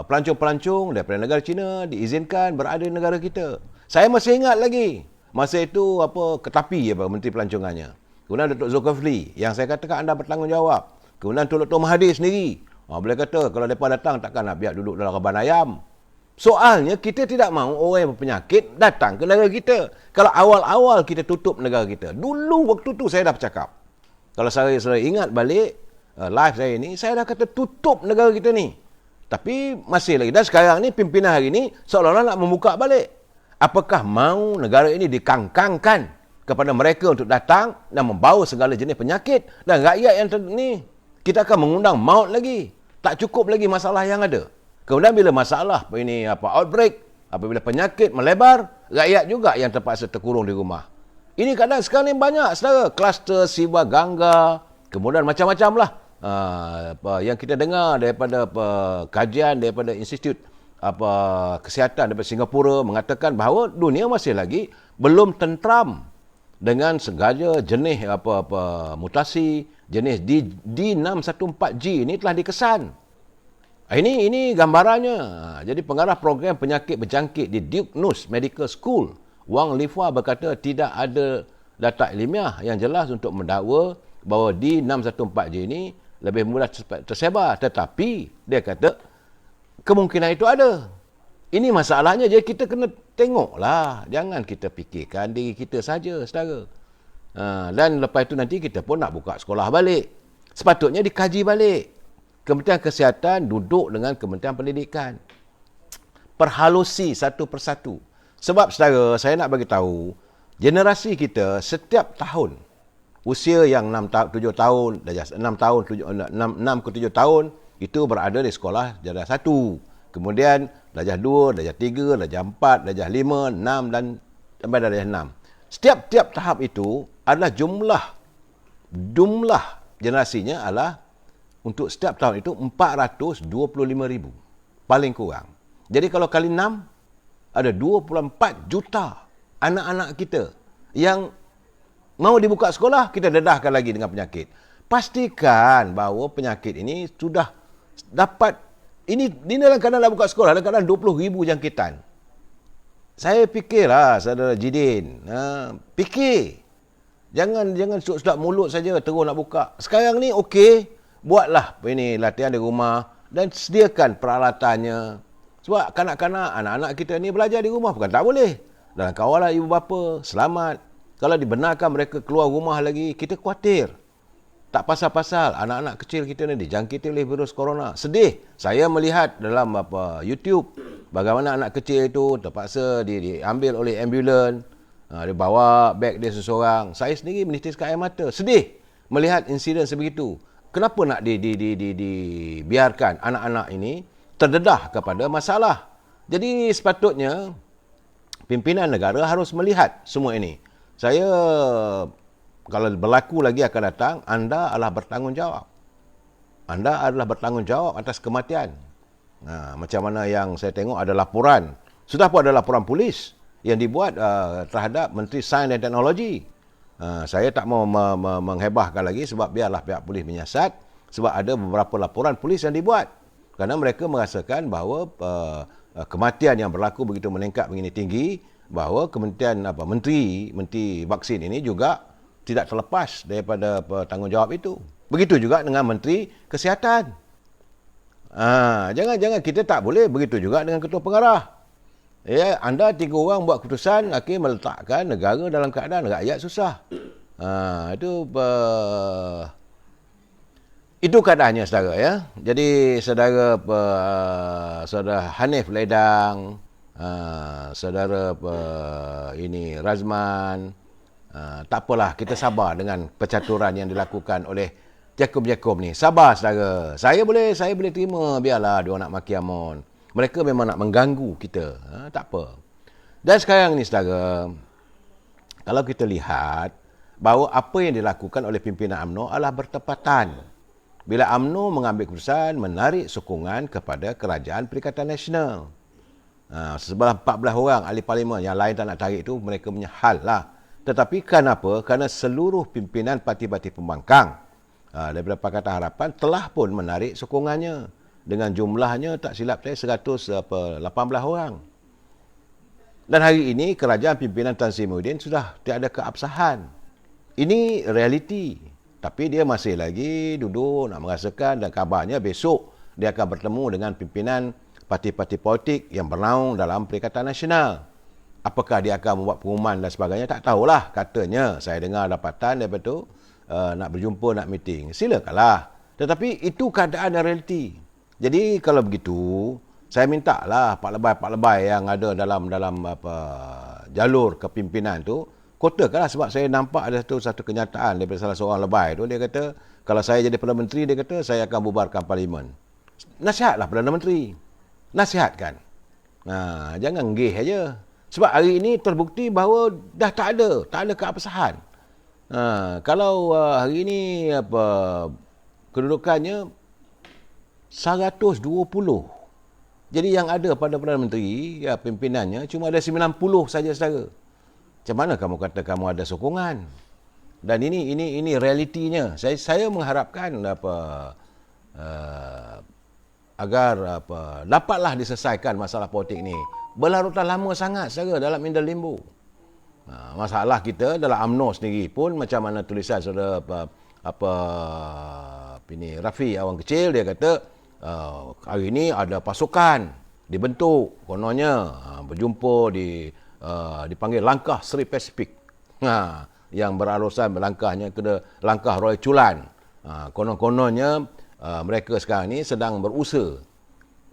pelancong-pelancong daripada negara China diizinkan berada di negara kita. Saya masih ingat lagi. Masa itu Ketapi Menteri Pelancongannya. Kemudian Datuk Zulkifli yang saya katakan anda bertanggungjawab. Kemudian Dr. Mahathir sendiri. Boleh kata kalau mereka datang takkan nak biar duduk dalam reban ayam. Soalnya kita tidak mahu orang yang berpenyakit datang ke negara kita. Kalau awal-awal kita tutup negara kita. Dulu waktu tu saya dah bercakap. Kalau saya ingat balik live saya ni, saya dah kata tutup negara kita ni. Tapi masih lagi. Dan sekarang ni pimpinan hari ni seolah-olah nak membuka balik. Apakah mahu negara ini dikangkangkan kepada mereka untuk datang dan membawa segala jenis penyakit, dan rakyat yang ni kita akan mengundang maut lagi. Tak cukup lagi masalah yang ada. Kemudian bila masalah outbreak, apabila penyakit melebar, rakyat juga yang terpaksa terkurung di rumah. Ini kadang sekarang ni banyak saudara, kluster Siwa Gangga, kemudian macam-macam lah yang kita dengar daripada kajian daripada Institut Kesihatan daripada Singapura mengatakan bahawa dunia masih lagi belum tentram dengan segala jenis mutasi jenis D614G ini telah dikesan. Ini gambarannya. Jadi pengarah program penyakit berjangkit di Duke Noose Medical School, Wang Lifua, berkata tidak ada data ilmiah yang jelas untuk mendakwa bahawa D614G ini lebih mudah tersebar, tetapi dia kata kemungkinan itu ada. Ini masalahnya. Jadi kita kena tengoklah. Jangan kita fikirkan diri kita saja, saudara. Dan lepas itu nanti kita pun nak buka sekolah balik. Sepatutnya dikaji balik. Kementerian Kesihatan duduk dengan Kementerian Pendidikan. Perhalusi satu persatu. Sebab, saudara, saya nak bagi tahu, generasi kita setiap tahun, usia yang 6 tahun, 6 ke 7 tahun, itu berada di sekolah darjah 1. Kemudian darjah 2, darjah 3, darjah 4, darjah 5, 6 dan sampai darjah 6. Setiap tahap itu adalah jumlah generasinya adalah untuk setiap tahun itu 425,000 paling kurang. Jadi kalau kali 6 ada 24 juta anak-anak kita yang mau dibuka sekolah, kita dedahkan lagi dengan penyakit. Pastikan bahawa penyakit ini sudah dapat, ini dalam keadaan nak buka sekolah, dalam keadaan 20,000 jangkitan. Saya fikirlah, saudara Jidin, fikir. Jangan sedap mulut saja terus nak buka. Sekarang ni okey, buatlah ini latihan di rumah dan sediakan peralatannya. Sebab kanak-kanak, anak-anak kita ni belajar di rumah bukan tak boleh. Dalam kawalan ibu bapa, selamat. Kalau dibenarkan mereka keluar rumah lagi, kita khawatir. Tak pasal-pasal anak-anak kecil kita ni dijangkiti oleh virus corona. Sedih. Saya melihat dalam YouTube bagaimana anak kecil itu terpaksa diambil oleh ambulans, dia bawa beg dia seseorang. Saya sendiri menitiskan air mata. Sedih melihat insiden sebegitu. Kenapa nak dibiarkan anak-anak ini terdedah kepada masalah? Jadi sepatutnya pimpinan negara harus melihat semua ini. Saya, kalau berlaku lagi akan datang, anda adalah bertanggungjawab. Anda adalah bertanggungjawab atas kematian. Macam mana yang saya tengok ada laporan. Sudah pun ada laporan polis yang dibuat terhadap Menteri Sains dan Teknologi. Saya tak mau menghebahkan lagi sebab biarlah pihak polis menyiasat. Sebab ada beberapa laporan polis yang dibuat. Kerana mereka merasakan bahawa kematian yang berlaku begitu meningkat begini tinggi, bahawa Kementerian Menteri vaksin ini juga tidak terlepas daripada tanggungjawab itu. Begitu juga dengan Menteri Kesihatan. Jangan kita tak boleh begitu juga dengan Ketua Pengarah. Ya, anda 3 orang buat keputusan akhirnya meletakkan negara dalam keadaan rakyat susah. Itu keadaannya saudara ya. Jadi saudara Hanif Ledang, saudara ini Razman, tak apalah, kita sabar dengan percaturan yang dilakukan oleh Jacob ni. Sabar saudara. Saya boleh terima, biarlah dia nak maki Amon. Mereka memang nak mengganggu kita. Tak apa. Dan sekarang ni saudara, kalau kita lihat bahawa apa yang dilakukan oleh pimpinan UMNO adalah bertepatan bila UMNO mengambil keputusan menarik sokongan kepada Kerajaan Perikatan Nasional. Sebelah 14 orang ahli parlimen yang lain tak nak tarik itu mereka punya hal lah. Tetapi kenapa? Kerana seluruh pimpinan parti-parti pembangkang daripada Pakatan Harapan telah pun menarik sokongannya. Dengan jumlahnya tak silap saya 118 orang. Dan hari ini kerajaan pimpinan Tan Sri Muhyiddin sudah tiada keabsahan. Ini realiti. Tapi dia masih lagi duduk nak merasakan, dan kabarnya besok dia akan bertemu dengan pimpinan parti-parti politik yang bernaung dalam Perikatan Nasional. Apakah dia akan membuat pengumuman dan sebagainya, tak tahulah. Katanya, saya dengar dapatan daripada tu, nak berjumpa, nak meeting. Silakanlah. Tetapi itu keadaan dan realiti. Jadi kalau begitu, saya mintalah pak lebay yang ada dalam jalur kepimpinan tu, kotakanlah. Sebab saya nampak ada satu kenyataan daripada salah seorang lebay tu. Dia kata, kalau saya jadi Perdana Menteri, dia kata, saya akan bubarkan Parlimen. Nasihatlah Perdana Menteri. Nasihatkan. Jangan nggih aja. Sebab hari ini terbukti bahawa dah tak ada keabsahan. Kalau hari ini kedudukannya 120. Jadi yang ada pada Perdana Menteri, pimpinannya cuma ada 90 saja saudara. Macam mana kamu kata kamu ada sokongan? Dan ini realitinya. Saya mengharapkan agar dapatlah diselesaikan masalah politik ni. Berlarutan lama sangat saudara dalam indah limbo. Masalah kita dalam UMNO sendiri pun, macam mana tulisan saudara Rafi Awang Kecil, dia kata hari ini ada pasukan dibentuk, kononnya berjumpa dipanggil langkah Sri Pasifik, yang berarusan langkahnya ke langkah Roy Chulan. Konon-kononnya mereka sekarang ni sedang berusaha.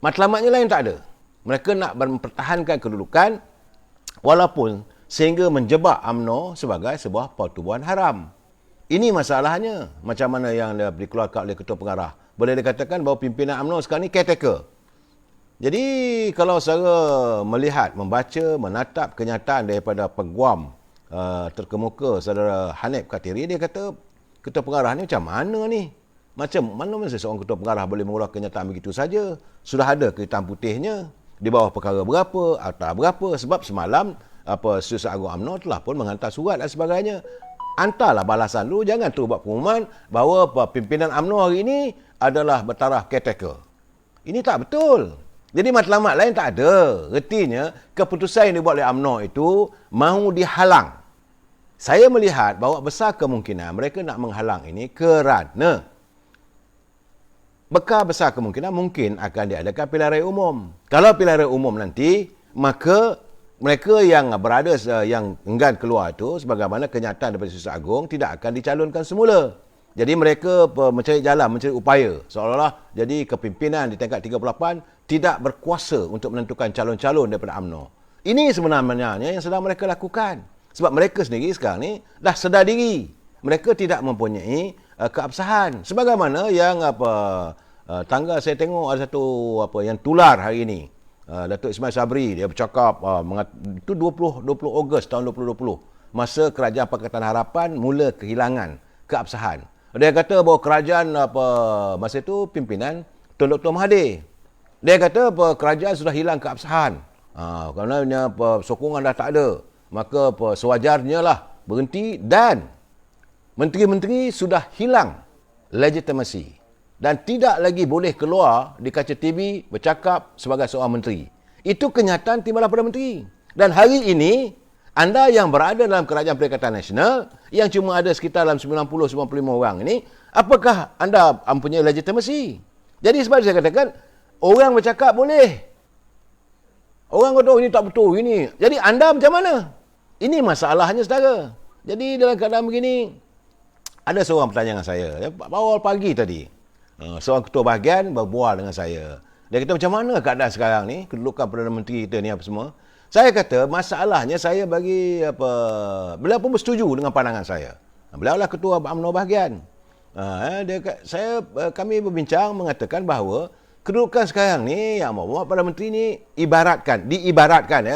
Matlamatnya lain tak ada. Mereka nak mempertahankan kedudukan walaupun sehingga menjebak UMNO sebagai sebuah pertubuhan haram. Ini masalahnya. Macam mana yang dikeluarkan oleh Ketua Pengarah. Boleh dikatakan bahawa pimpinan UMNO sekarang ni caretaker. Jadi kalau saya melihat, membaca, menatap kenyataan daripada peguam terkemuka saudara Hanif Katiri, dia kata Ketua Pengarah ni macam mana ni? Macam mana seorang Ketua Pengarah boleh mengeluarkan kenyataan begitu saja? Sudah ada hitam putihnya. Di bawah perkara berapa, atau berapa. Sebab semalam Setiausaha Agung UMNO telah pun menghantar surat dan sebagainya. Hantarlah balasan dulu, jangan terus buat pengumuman bahawa pimpinan UMNO hari ini adalah bertaraf caretaker. Ini tak betul. Jadi matlamat lain tak ada. Artinya keputusan yang dibuat oleh UMNO itu mahu dihalang. Saya melihat bahawa besar kemungkinan mereka nak menghalang ini kerana besar kemungkinan mungkin akan diadakan pilihan raya umum. Kalau pilihan raya umum nanti, maka mereka yang berada, yang enggan keluar itu, sebagaimana kenyataan daripada Setiausaha Agung, tidak akan dicalonkan semula. Jadi mereka mencari jalan, mencari upaya. Seolah-olah jadi kepimpinan di tingkat 38 tidak berkuasa untuk menentukan calon-calon daripada UMNO. Ini sebenarnya yang sedang mereka lakukan. Sebab mereka sendiri sekarang ni dah sedar diri. Mereka tidak mempunyai keabsahan. Sebagaimana yang tanggal saya tengok ada satu yang tular hari ini. Datuk Ismail Sabri, dia bercakap itu 20 Ogos tahun 2020, masa Kerajaan Pakatan Harapan mula kehilangan keabsahan. Dia kata bahawa kerajaan masa itu pimpinan Tun Dr. Mahathir. Dia kata kerajaan sudah hilang keabsahan. Kerana sokongan dah tak ada. Maka sewajarnya lah berhenti, dan menteri-menteri sudah hilang legitimasi dan tidak lagi boleh keluar di kaca TV bercakap sebagai seorang menteri. Itu kenyataan timbalan pada menteri. Dan hari ini, anda yang berada dalam Kerajaan Perikatan Nasional, yang cuma ada sekitar dalam 90-95 orang ini, apakah anda mempunyai legitimasi? Jadi sebab saya katakan, orang bercakap boleh. Orang kata, ini tak betul, ini. Jadi anda macam mana? Ini masalahnya, saudara. Jadi dalam keadaan begini, ada seorang bertanya dengan saya, awal pagi tadi. Seorang ketua bahagian berbual dengan saya. Dia kata, macam mana keadaan sekarang ni, kedudukan Perdana Menteri kita ni apa semua. Saya kata, masalahnya saya bagi beliau pun bersetuju dengan pandangan saya. Beliau lah ketua UMNO bahagian. Kami berbincang mengatakan bahawa kedudukan sekarang ni yang Muhammad Perdana Menteri ni diibaratkan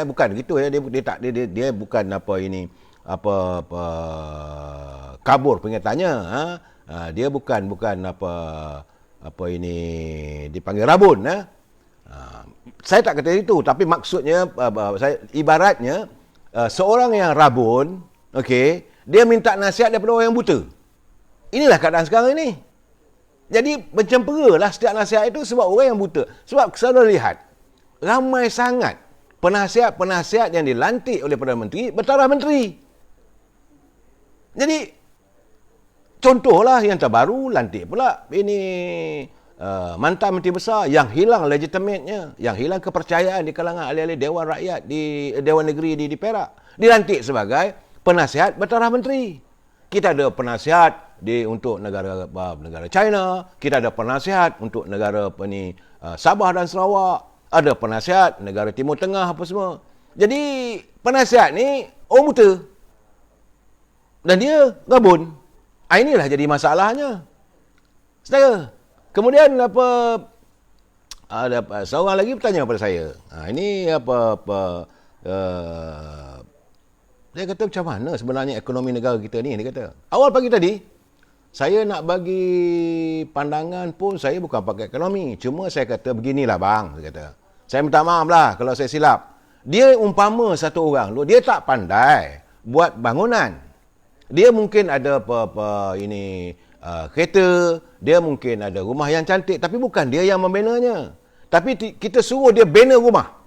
bukan gitu ya, dia bukan kabur pengertiannya. Dia bukan dipanggil rabun. Saya tak kata itu, tapi maksudnya ibaratnya seorang yang rabun, okey, dia minta nasihat daripada orang yang buta. Inilah keadaan sekarang ini. Jadi mencemperalah setiap nasihat itu sebab orang yang buta. Sebab saudara lihat, ramai sangat penasihat-penasihat yang dilantik oleh Perdana Menteri bertaraf menteri. Jadi contohlah yang terbaru, lantik pula ini mantan Menteri Besar yang hilang legitimatenya, yang hilang kepercayaan di kalangan ahli-ahli Dewan Rakyat di Dewan Negeri di Perak, dilantik sebagai penasihat bertaraf menteri. Kita ada penasihat untuk negara China, kita ada penasihat untuk negara Sabah dan Sarawak, ada penasihat negara Timur Tengah apa semua. Jadi penasihat ni orang buta dan dia gabun. Inilah jadi masalahnya, saudara. Kemudian ada seorang lagi bertanya kepada saya. Dia kata, macam mana sebenarnya ekonomi negara kita ni? Dia kata, awal pagi tadi, saya nak bagi pandangan pun saya bukan pakai ekonomi. Cuma saya kata, beginilah bang. Dia kata, saya minta maaf lah kalau saya silap. Dia umpama satu orang tu, dia tak pandai buat bangunan. Dia mungkin ada kereta, dia mungkin ada rumah yang cantik, tapi bukan dia yang membinanya. Tapi kita suruh dia bina rumah.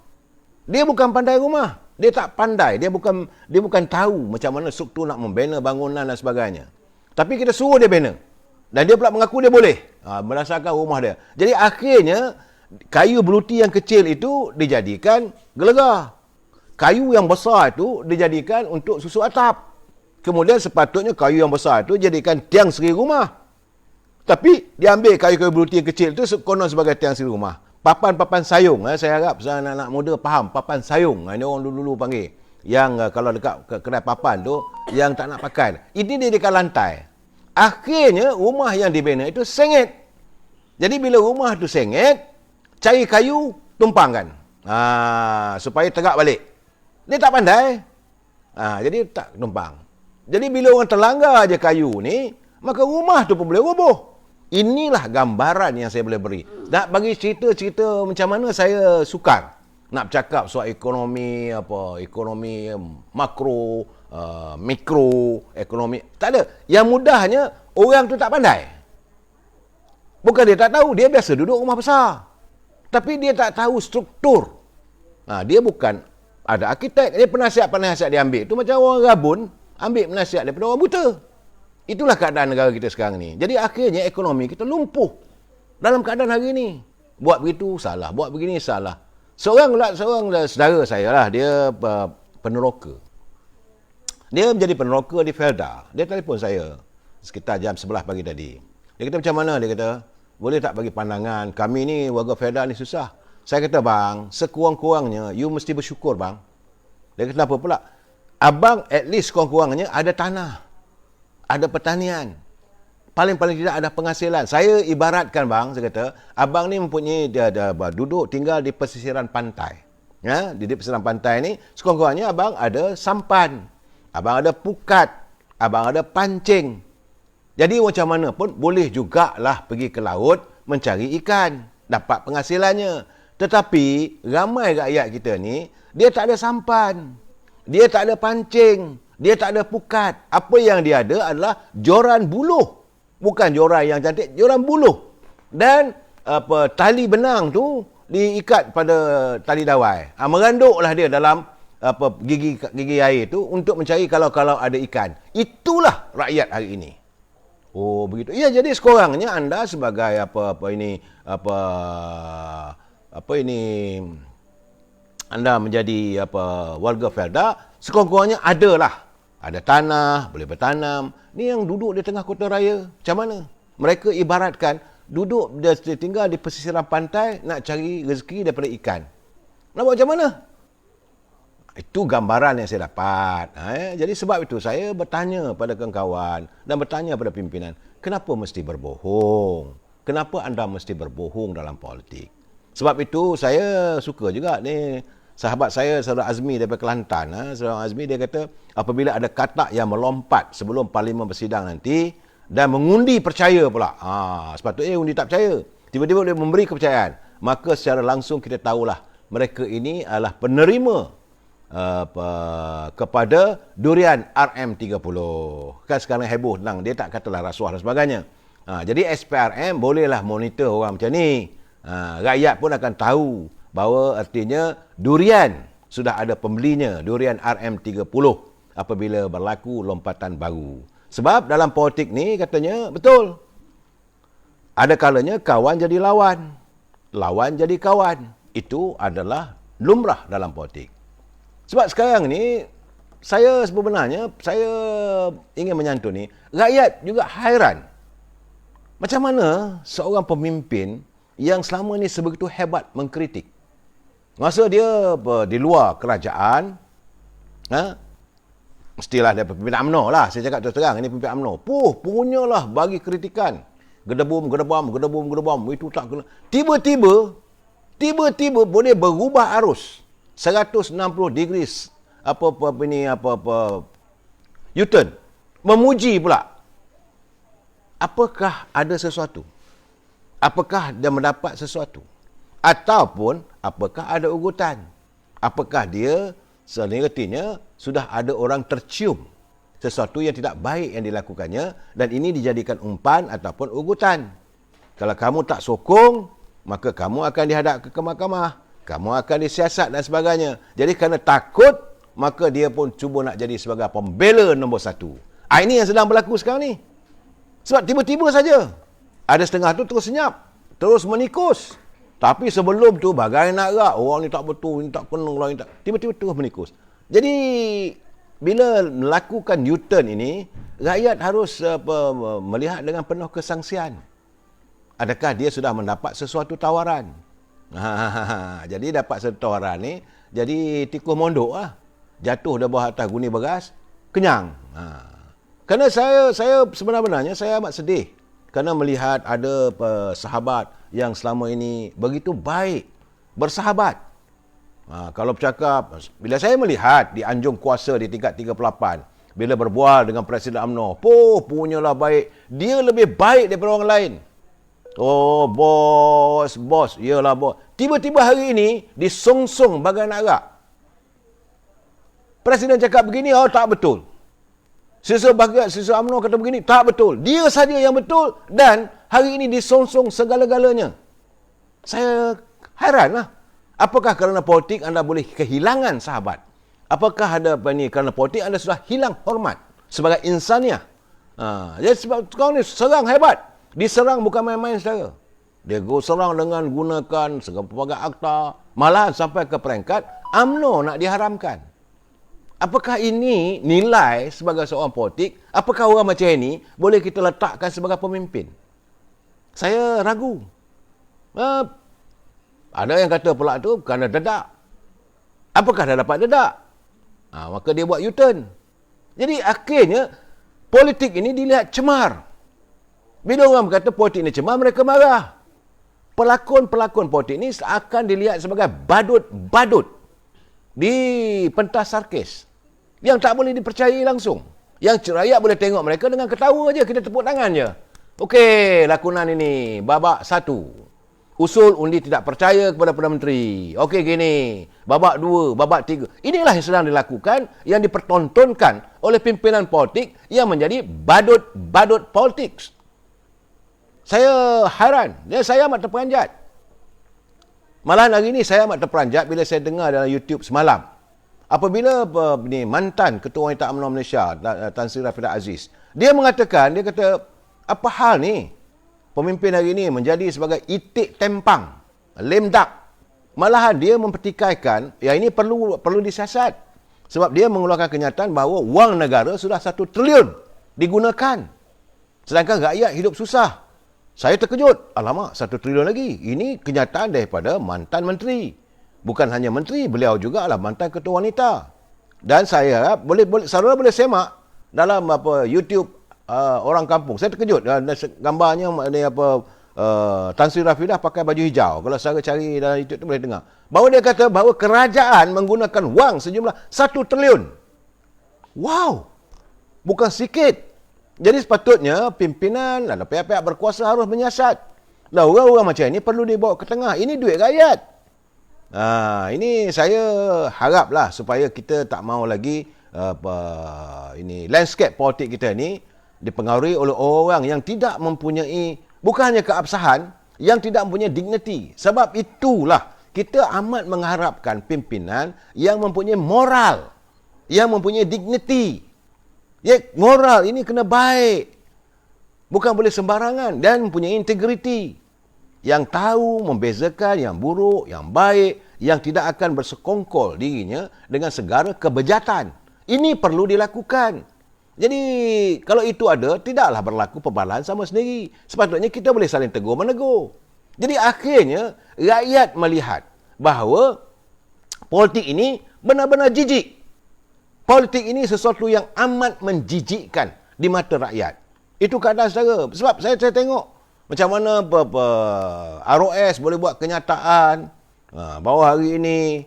Dia bukan pandai rumah. Dia tak pandai, dia bukan tahu macam mana struktur nak membina bangunan dan sebagainya. Tapi kita suruh dia bina. Dan dia pula mengaku dia boleh. Berdasarkan rumah dia. Jadi akhirnya, kayu beruti yang kecil itu dijadikan gelegar. Kayu yang besar itu dijadikan untuk susu atap. Kemudian sepatutnya kayu yang besar itu dijadikan tiang seri rumah. Tapi dia ambil kayu-kayu beruti yang kecil itu konon sebagai tiang seri rumah. Papan-papan sayung, saya harap anak-anak muda faham papan sayung. Ini orang dulu panggil. Yang kalau dekat kedai papan tu, yang tak nak pakai. Ini dia dekat lantai. Akhirnya rumah yang dibina itu sengit. Jadi bila rumah tu sengit, cari kayu, tumpangkan. Supaya tegak balik. Dia tak pandai. Jadi tak tumpang. Jadi bila orang terlanggar aja kayu ni, maka rumah tu pun boleh roboh. Inilah gambaran yang saya boleh beri. Nak bagi cerita-cerita macam mana saya sukar nak bercakap soal ekonomi makro, mikro, ekonomi. Tak ada. Yang mudahnya orang tu tak pandai. Bukan dia tak tahu, dia biasa duduk rumah besar. Tapi dia tak tahu struktur. Dia bukan ada arkitek, dia penasihat-penasihat dia ambil. Itu macam orang rabun ambil penasihat daripada orang buta. Itulah keadaan negara kita sekarang ni. Jadi akhirnya ekonomi kita lumpuh dalam keadaan hari ni. Buat begitu salah, buat begini salah. Seorang saudara saya lah, dia peneroka. Dia menjadi peneroka di Felda. Dia telefon saya sekitar jam 11 pagi tadi. Dia kata, macam mana? Dia kata, boleh tak bagi pandangan? Kami ni warga Felda ni susah. Saya kata, bang, sekurang-kurangnya you mesti bersyukur, bang. Dia kata, kenapa pula? Abang at least sekurang-kurangnya ada tanah. Ada pertanian. paling-paling tidak ada penghasilan. Saya ibaratkan bang, saya kata, abang ni mempunyai dia duduk tinggal di pesisiran pantai. Ya, di pesisiran pantai ni sekurang-kurangnya abang ada sampan, abang ada pukat, abang ada pancing. Jadi macam mana pun boleh jugalah pergi ke laut mencari ikan, dapat penghasilannya. Tetapi ramai rakyat kita ni, dia tak ada sampan, dia tak ada pancing, dia tak ada pukat. Apa yang dia ada adalah joran buluh. Bukan joran yang cantik, joran buluh. Dan tali benang tu diikat pada tali dawai. Meranduklah dia dalam gigi air tu untuk mencari kalau ada ikan. Itulah rakyat hari ini. Oh begitu. Ya, jadi sekurangnya anda sebagai anda menjadi warga Felda, sekurang-kurangnya ada tanah, boleh bertanam. Ni yang duduk di tengah kota raya, macam mana? Mereka ibaratkan duduk dia tinggal di pesisiran pantai nak cari rezeki daripada ikan. Nak buat macam mana? Itu gambaran yang saya dapat. Jadi sebab itu saya bertanya pada kawan-kawan dan bertanya pada pimpinan, kenapa mesti berbohong? Kenapa anda mesti berbohong dalam politik? Sebab itu saya suka juga ni sahabat saya, Saudara Azmi daripada Kelantan. Saudara Azmi dia kata, apabila ada katak yang melompat sebelum parlimen bersidang nanti dan mengundi percaya pula. Sepatutnya undi tak percaya. Tiba-tiba dia memberi kepercayaan. Maka secara langsung kita tahulah mereka ini adalah penerima kepada durian RM30. Kan sekarang heboh tentang dia tak katalah rasuah dan sebagainya. Jadi SPRM bolehlah monitor orang macam ni. Rakyat pun akan tahu bahawa artinya durian sudah ada pembelinya, durian RM30 apabila berlaku lompatan baru. Sebab dalam politik ni katanya betul. Ada kalanya kawan jadi lawan, lawan jadi kawan. Itu adalah lumrah dalam politik. Sebab sekarang ni sebenarnya saya ingin menyantuni rakyat juga hairan. Macam mana seorang pemimpin yang selama ni sebegitu hebat mengkritik, masa dia di luar kerajaan, mestilah dia pemimpin UMNO lah, saya cakap terus terang, ini pemimpin UMNO. Punyalah bagi kritikan. Gedebum, itu tak kena. Tiba-tiba boleh berubah arus 160 degrees U-turn. Memuji pula. Apakah ada sesuatu? Apakah dia mendapat sesuatu? Ataupun apakah ada ugutan? Apakah dia senertinya sudah ada orang tercium sesuatu yang tidak baik yang dilakukannya dan ini dijadikan umpan ataupun ugutan? Kalau kamu tak sokong, maka kamu akan dihadap ke mahkamah, kamu akan disiasat dan sebagainya. Jadi kerana takut, maka dia pun cuba nak jadi sebagai pembela nombor satu. Ini yang sedang berlaku sekarang ni. Sebab tiba-tiba saja ada setengah tu terus senyap, terus menikus. Tapi sebelum tu bagai nak rak, orang ni tak betul, ni tak kena, orang ni tak. Tiba-tiba terus menikus. Jadi bila melakukan U-turn ini, rakyat harus melihat dengan penuh kesangsian. Adakah dia sudah mendapat sesuatu tawaran? Jadi dapat sesuatu tawaran ni, jadi tikus mondok lah. Jatuh di bawah atas guni beras, kenyang. Kerana saya sebenarnya saya amat sedih kerana melihat ada sahabat yang selama ini begitu baik, bersahabat. Kalau bercakap, bila saya melihat di anjung kuasa di tingkat 38, bila berbual dengan Presiden UMNO, punyalah baik. Dia lebih baik daripada orang lain. Oh, bos, iyalah bos. Tiba-tiba hari ini disongsong bagai nak rak. Presiden cakap begini, tak betul. Sisa UMNO kata begini, tak betul. Dia saja yang betul dan hari ini disongsong segala-galanya. Saya hairanlah. Apakah kerana politik anda boleh kehilangan sahabat? Apakah ada kerana politik anda sudah hilang hormat sebagai insaniah? Jadi sebab sekarang ni serang hebat. Diserang bukan main-main saudara. Dia serang dengan gunakan segala pelbagai akta. Malahan sampai ke peringkat UMNO nak diharamkan. Apakah ini nilai sebagai seorang politik? Apakah orang macam ini boleh kita letakkan sebagai pemimpin? Saya ragu. Ada yang kata pula tu kerana dedak. Apakah dah dapat dedak? Maka dia buat U-turn. Jadi akhirnya politik ini dilihat cemar. Bila orang berkata politik ni cemar, mereka marah. Pelakon-pelakon politik ni akan dilihat sebagai badut-badut di pentas sarkis yang tak boleh dipercayai langsung. Yang rakyat boleh tengok mereka dengan ketawa je, kita tepuk tangan je. Okey, lakonan ini babak 1. Usul undi tidak percaya kepada Perdana Menteri. Okey gini, babak 2, babak 3. Inilah yang sedang dilakukan, yang dipertontonkan oleh pimpinan politik yang menjadi badut-badut politik. Saya hairan, saya amat terperanjat. Malahan hari ini saya amat terperanjat bila saya dengar dalam YouTube semalam. Apabila mantan Ketua Wanita UMNO Malaysia, Tan Sri Rafidah Aziz, dia kata, apa hal ni? Pemimpin hari ini menjadi sebagai itik tempang, lame duck. Malahan dia mempertikaikan, ya ini perlu disiasat. Sebab dia mengeluarkan kenyataan bahawa wang negara sudah 1 triliun digunakan. Sedangkan rakyat hidup susah. Saya terkejut. Alamak, 1 triliun lagi. Ini kenyataan daripada mantan menteri. Bukan hanya menteri, beliau juga adalah mantan ketua wanita. Dan saya harap saudara boleh semak dalam YouTube orang kampung. Saya terkejut gambarnya Tan Sri Rafidah pakai baju hijau. Kalau saudara cari dalam YouTube tu boleh dengar. Bahawa dia kata bahawa kerajaan menggunakan wang sejumlah 1 triliun. Wow. Bukan sikit. Jadi sepatutnya pimpinan dan pihak-pihak berkuasa harus menyiasat. Orang-orang macam ini perlu dibawa ke tengah. Ini duit rakyat. Ini saya haraplah supaya kita tak mahu lagi landscape politik kita ni dipengaruhi oleh orang yang tidak mempunyai, bukan hanya keabsahan, yang tidak mempunyai dignity. Sebab itulah kita amat mengharapkan pimpinan yang mempunyai moral, yang mempunyai dignity. Moral ini kena baik. Bukan boleh sembarangan dan mempunyai integriti. Yang tahu membezakan yang buruk, yang baik, yang tidak akan bersekongkol dirinya dengan segala kebejatan. Ini perlu dilakukan. Jadi, kalau itu ada, tidaklah berlaku perbalahan sama sendiri. Sepatutnya kita boleh saling tegur-menegur. Jadi, akhirnya, rakyat melihat bahawa politik ini benar-benar jijik. Politik ini sesuatu yang amat menjijikkan di mata rakyat. Itu keadaan saudara. Sebab saya tengok macam mana ROS boleh buat kenyataan bahawa hari ini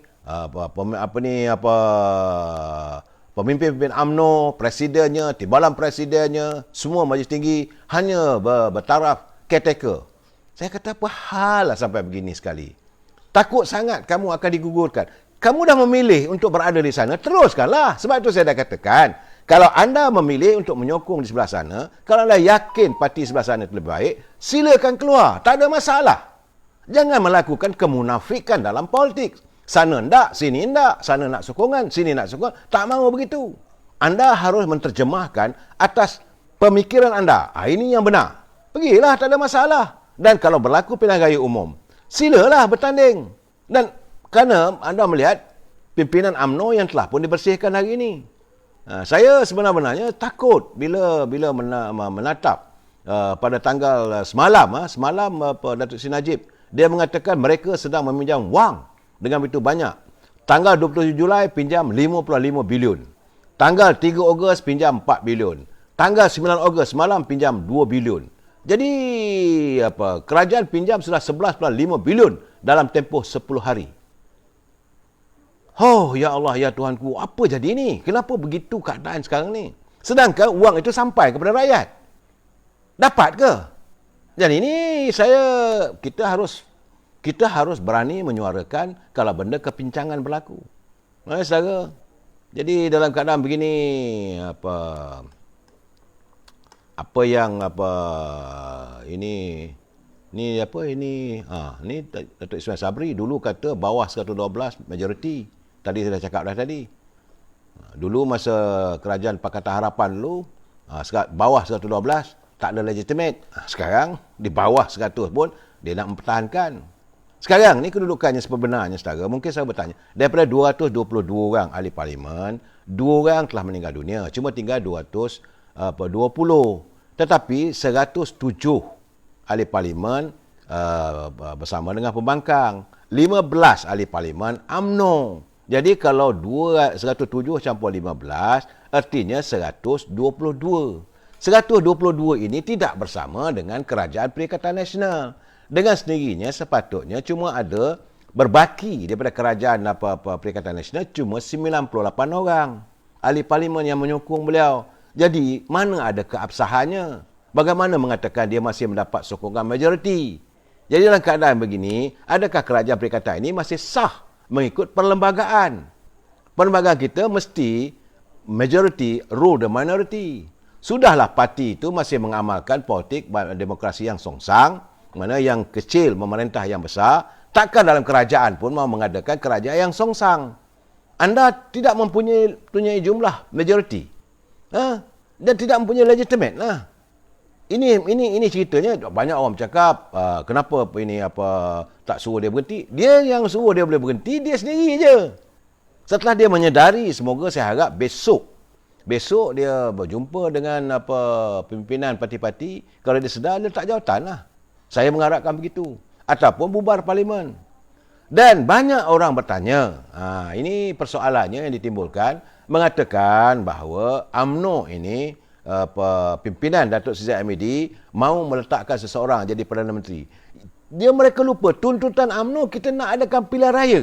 pemimpin-pemimpin UMNO, presidennya, timbalan presidennya, semua majlis tinggi hanya bertaraf caretaker. Saya kata apa hal lah sampai begini sekali. Takut sangat kamu akan digugurkan. Kamu dah memilih untuk berada di sana, teruskanlah. Sebab itu saya dah katakan, kalau anda memilih untuk menyokong di sebelah sana, kalau anda yakin parti sebelah sana itu lebih baik, silakan keluar. Tak ada masalah. Jangan melakukan kemunafikan dalam politik. Sana enggak, sini enggak. Sana nak sokongan, sini nak sokongan. Tak mahu begitu. Anda harus menerjemahkan atas pemikiran anda. Ini yang benar. Pergilah, tak ada masalah. Dan kalau berlaku pilihan raya umum, silalah bertanding. Dan kerana anda melihat pimpinan UMNO yang telah pun dibersihkan hari ini. Saya sebenarnya takut bila menatap pada tanggal semalam Datuk Seri Najib, dia mengatakan mereka sedang meminjam wang dengan begitu banyak. Tanggal 27 Julai pinjam 55 bilion. Tanggal 3 Ogos pinjam 4 bilion. Tanggal 9 Ogos semalam pinjam 2 bilion. Jadi kerajaan pinjam sudah 11.5 bilion dalam tempoh 10 hari. Oh, ya Allah, ya Tuhanku, apa jadi ni? Kenapa begitu keadaan sekarang ni? Sedangkan wang itu sampai kepada rakyat. Dapat ke? Jadi ini kita harus berani menyuarakan kalau benda kepincangan berlaku. Saudara. Jadi dalam keadaan begini, ini Datuk Ismail Sabri dulu kata bawah 112 majoriti. Tadi saya dah cakap tadi. Dulu masa kerajaan Pakatan Harapan dulu, bawah 112 tak ada legitimate. Sekarang di bawah 100 pun dia nak mempertahankan. Sekarang ni kedudukannya sebenarnya saudara, mungkin saya bertanya, daripada 222 orang ahli parlimen, 2 orang telah meninggal dunia, cuma tinggal 220. Tetapi 107 ahli parlimen bersama dengan pembangkang, 15 ahli parlimen UMNO. Jadi kalau 107 campur 15, artinya 122. 122 ini tidak bersama dengan Kerajaan Perikatan Nasional. Dengan sendirinya sepatutnya cuma ada berbaki daripada Kerajaan Perikatan Nasional cuma 98 orang ahli parlimen yang menyokong beliau. Jadi mana ada keabsahannya? Bagaimana mengatakan dia masih mendapat sokongan majoriti? Jadi dalam keadaan begini, adakah Kerajaan Perikatan ini masih sah mengikut perlembagaan? Perlembagaan kita mesti majority rule the minority. Sudahlah parti itu masih mengamalkan politik demokrasi yang songsang, mana yang kecil memerintah yang besar, takkan dalam kerajaan pun mau mengadakan kerajaan yang songsang. Anda tidak mempunyai jumlah majority. Dan tidak mempunyai legitimate. Ini ceritanya banyak orang bercakap kenapa ini tak suruh dia berhenti. Dia yang suruh dia boleh berhenti, dia sendiri je. Setelah dia menyedari, semoga saya harap besok dia berjumpa dengan pimpinan parti-parti. Kalau dia sedar, dia letak jawatanlah. Saya mengharapkan begitu. Ataupun bubar parlimen. Dan banyak orang bertanya, ini persoalannya yang ditimbulkan, mengatakan bahawa UMNO ini, pimpinan Datuk Seri Hamidi mahu meletakkan seseorang jadi Perdana Menteri. Mereka lupa, tuntutan UMNO kita nak adakan pilihan raya.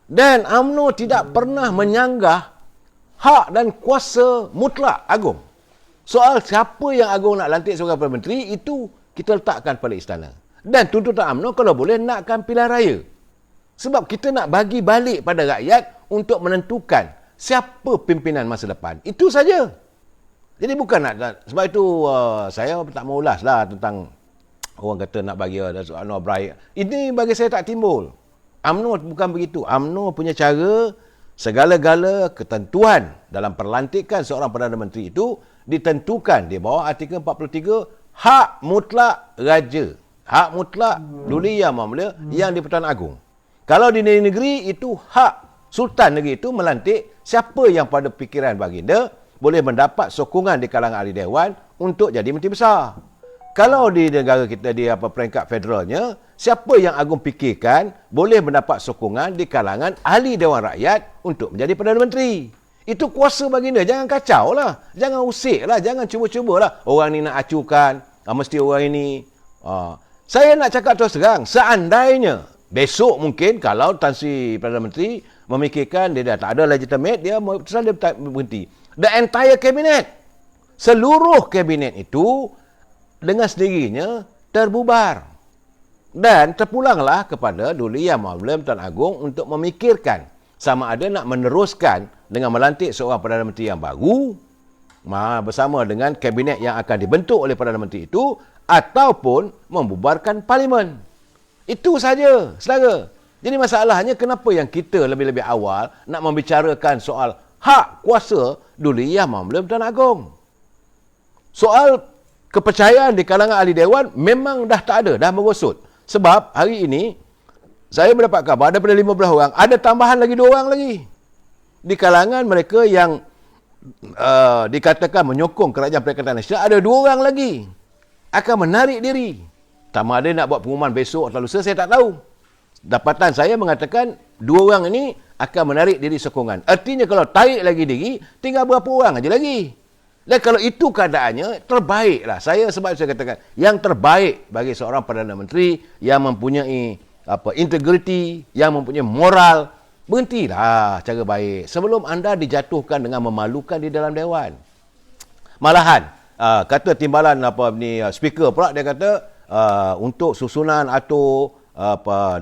Dan UMNO tidak pernah menyanggah hak dan kuasa mutlak Agong. Soal siapa yang Agong nak lantik sebagai Perdana Menteri, itu kita letakkan pada istana. Dan tuntutan UMNO kalau boleh nakkan pilihan raya. Sebab kita nak bagi balik pada rakyat untuk menentukan siapa pimpinan masa depan. Itu saja. Jadi bukan nak, sebab itu saya tak mau ulaslah tentang orang kata nak bagi Anwar Ibrahim. Ini bagi saya tak timbul. UMNO bukan begitu. UMNO punya cara, segala-gala ketentuan dalam perlantikan seorang Perdana Menteri itu ditentukan di bawah artikel 43 hak mutlak raja. Hak mutlak Duli Yang Mulia yang di-Pertuan Agong. Kalau di negeri itu hak Sultan negeri itu melantik siapa yang pada fikiran baginda boleh mendapat sokongan di kalangan ahli dewan untuk jadi menteri besar. Kalau di negara kita di peringkat federalnya, siapa yang Agong fikirkan boleh mendapat sokongan di kalangan ahli dewan rakyat untuk menjadi Perdana Menteri. Itu kuasa baginda. Jangan kacau lah. Jangan usik lah. Jangan cuba-cubalah. Orang ni nak acukan. Mesti orang ini. Saya nak cakap terus terang. Seandainya besok mungkin kalau Tan Sri Perdana Menteri memikirkan dia dah tak ada legitimate, dia berhenti. The entire cabinet. Seluruh kabinet itu dengan sendirinya terbubar. Dan terpulanglah kepada Duli Yang Mulia Tuan Agong untuk memikirkan sama ada nak meneruskan dengan melantik seorang Perdana Menteri yang baru bersama dengan kabinet yang akan dibentuk oleh Perdana Menteri itu ataupun membubarkan parlimen. Itu saja, saudara. Jadi masalahnya kenapa yang kita lebih-lebih awal nak membicarakan soal hak kuasa Duli Yang Mulia Tuan Agong. Soal kepercayaan di kalangan ahli dewan memang dah tak ada, dah merosot. Sebab hari ini saya mendapat khabar daripada 15 orang, ada tambahan lagi 2 orang lagi. Di kalangan mereka yang dikatakan menyokong Kerajaan Perikatan Nasional, ada 2 orang lagi akan menarik diri. Sama ada nak buat pengumuman besok atau lusa, saya tak tahu. Dapatan saya mengatakan 2 orang ini akan menarik diri sokongan. Artinya kalau tarik lagi diri, tinggal berapa orang aja lagi. Dan kalau itu keadaannya, terbaiklah. Sebab saya katakan, yang terbaik bagi seorang Perdana Menteri yang mempunyai integriti, yang mempunyai moral, berhentilah cara baik. Sebelum anda dijatuhkan dengan memalukan di dalam dewan. Malahan, kata timbalan speaker pula, dia kata, untuk susunan atau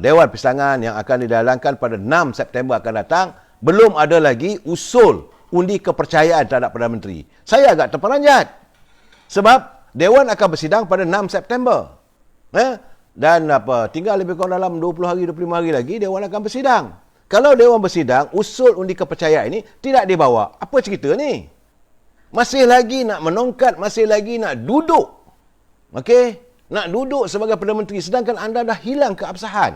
Dewan Persidangan yang akan didalamkan pada 6 September akan datang, belum ada lagi usul undi kepercayaan terhadap Perdana Menteri. Saya agak terperanjat. Sebab Dewan akan bersidang pada 6 September. Dan tinggal lebih kurang dalam 20 hari, 25 hari lagi, Dewan akan bersidang. Kalau Dewan bersidang, usul undi kepercayaan ini tidak dibawa. Apa cerita ni? Masih lagi nak menongkat, masih lagi nak duduk. Okey? Nak duduk sebagai Perdana Menteri, sedangkan anda dah hilang keabsahan.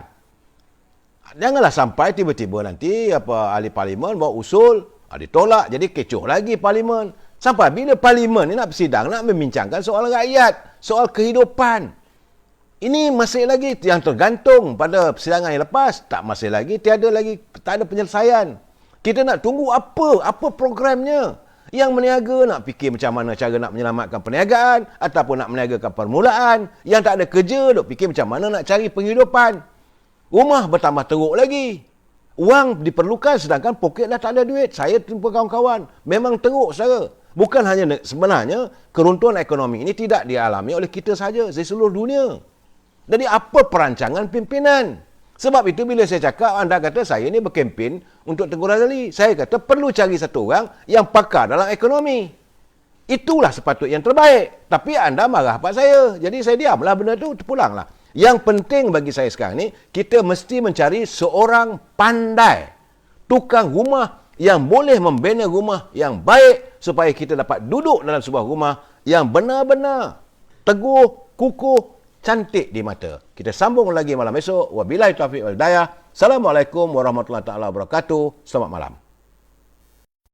Janganlah sampai tiba-tiba nanti ahli parlimen bawa usul, ditolak, jadi kecoh lagi parlimen. Sampai bila parlimen ni nak bersidang, nak membincangkan soal rakyat, soal kehidupan. Ini masih lagi yang tergantung pada persidangan yang lepas. Tak masih lagi, tak ada penyelesaian. Kita nak tunggu apa programnya. Yang meniaga nak fikir macam mana cara nak menyelamatkan perniagaan ataupun nak meniagakan permulaan. Yang tak ada kerja duk fikir macam mana nak cari penghidupan. Rumah bertambah teruk lagi. Wang diperlukan sedangkan poket dah tak ada duit. Saya jumpa kawan-kawan. Memang teruk saudara. Bukan hanya sebenarnya keruntuhan ekonomi ini tidak dialami oleh kita saja di seluruh dunia. Jadi apa perancangan pimpinan? Sebab itu bila saya cakap, anda kata saya ni berkempen untuk Tengku Razali. Saya kata perlu cari satu orang yang pakar dalam ekonomi. Itulah sepatutnya yang terbaik. Tapi anda marah pak saya. Jadi saya diamlah benda tu, terpulanglah. Yang penting bagi saya sekarang ni, kita mesti mencari seorang pandai. Tukang rumah yang boleh membina rumah yang baik supaya kita dapat duduk dalam sebuah rumah yang benar-benar teguh, kukuh, cantik di mata. Kita sambung lagi malam esok. Wabillahi taufiq wal hidayah. Assalamualaikum warahmatullahi taala wabarakatuh. Selamat malam.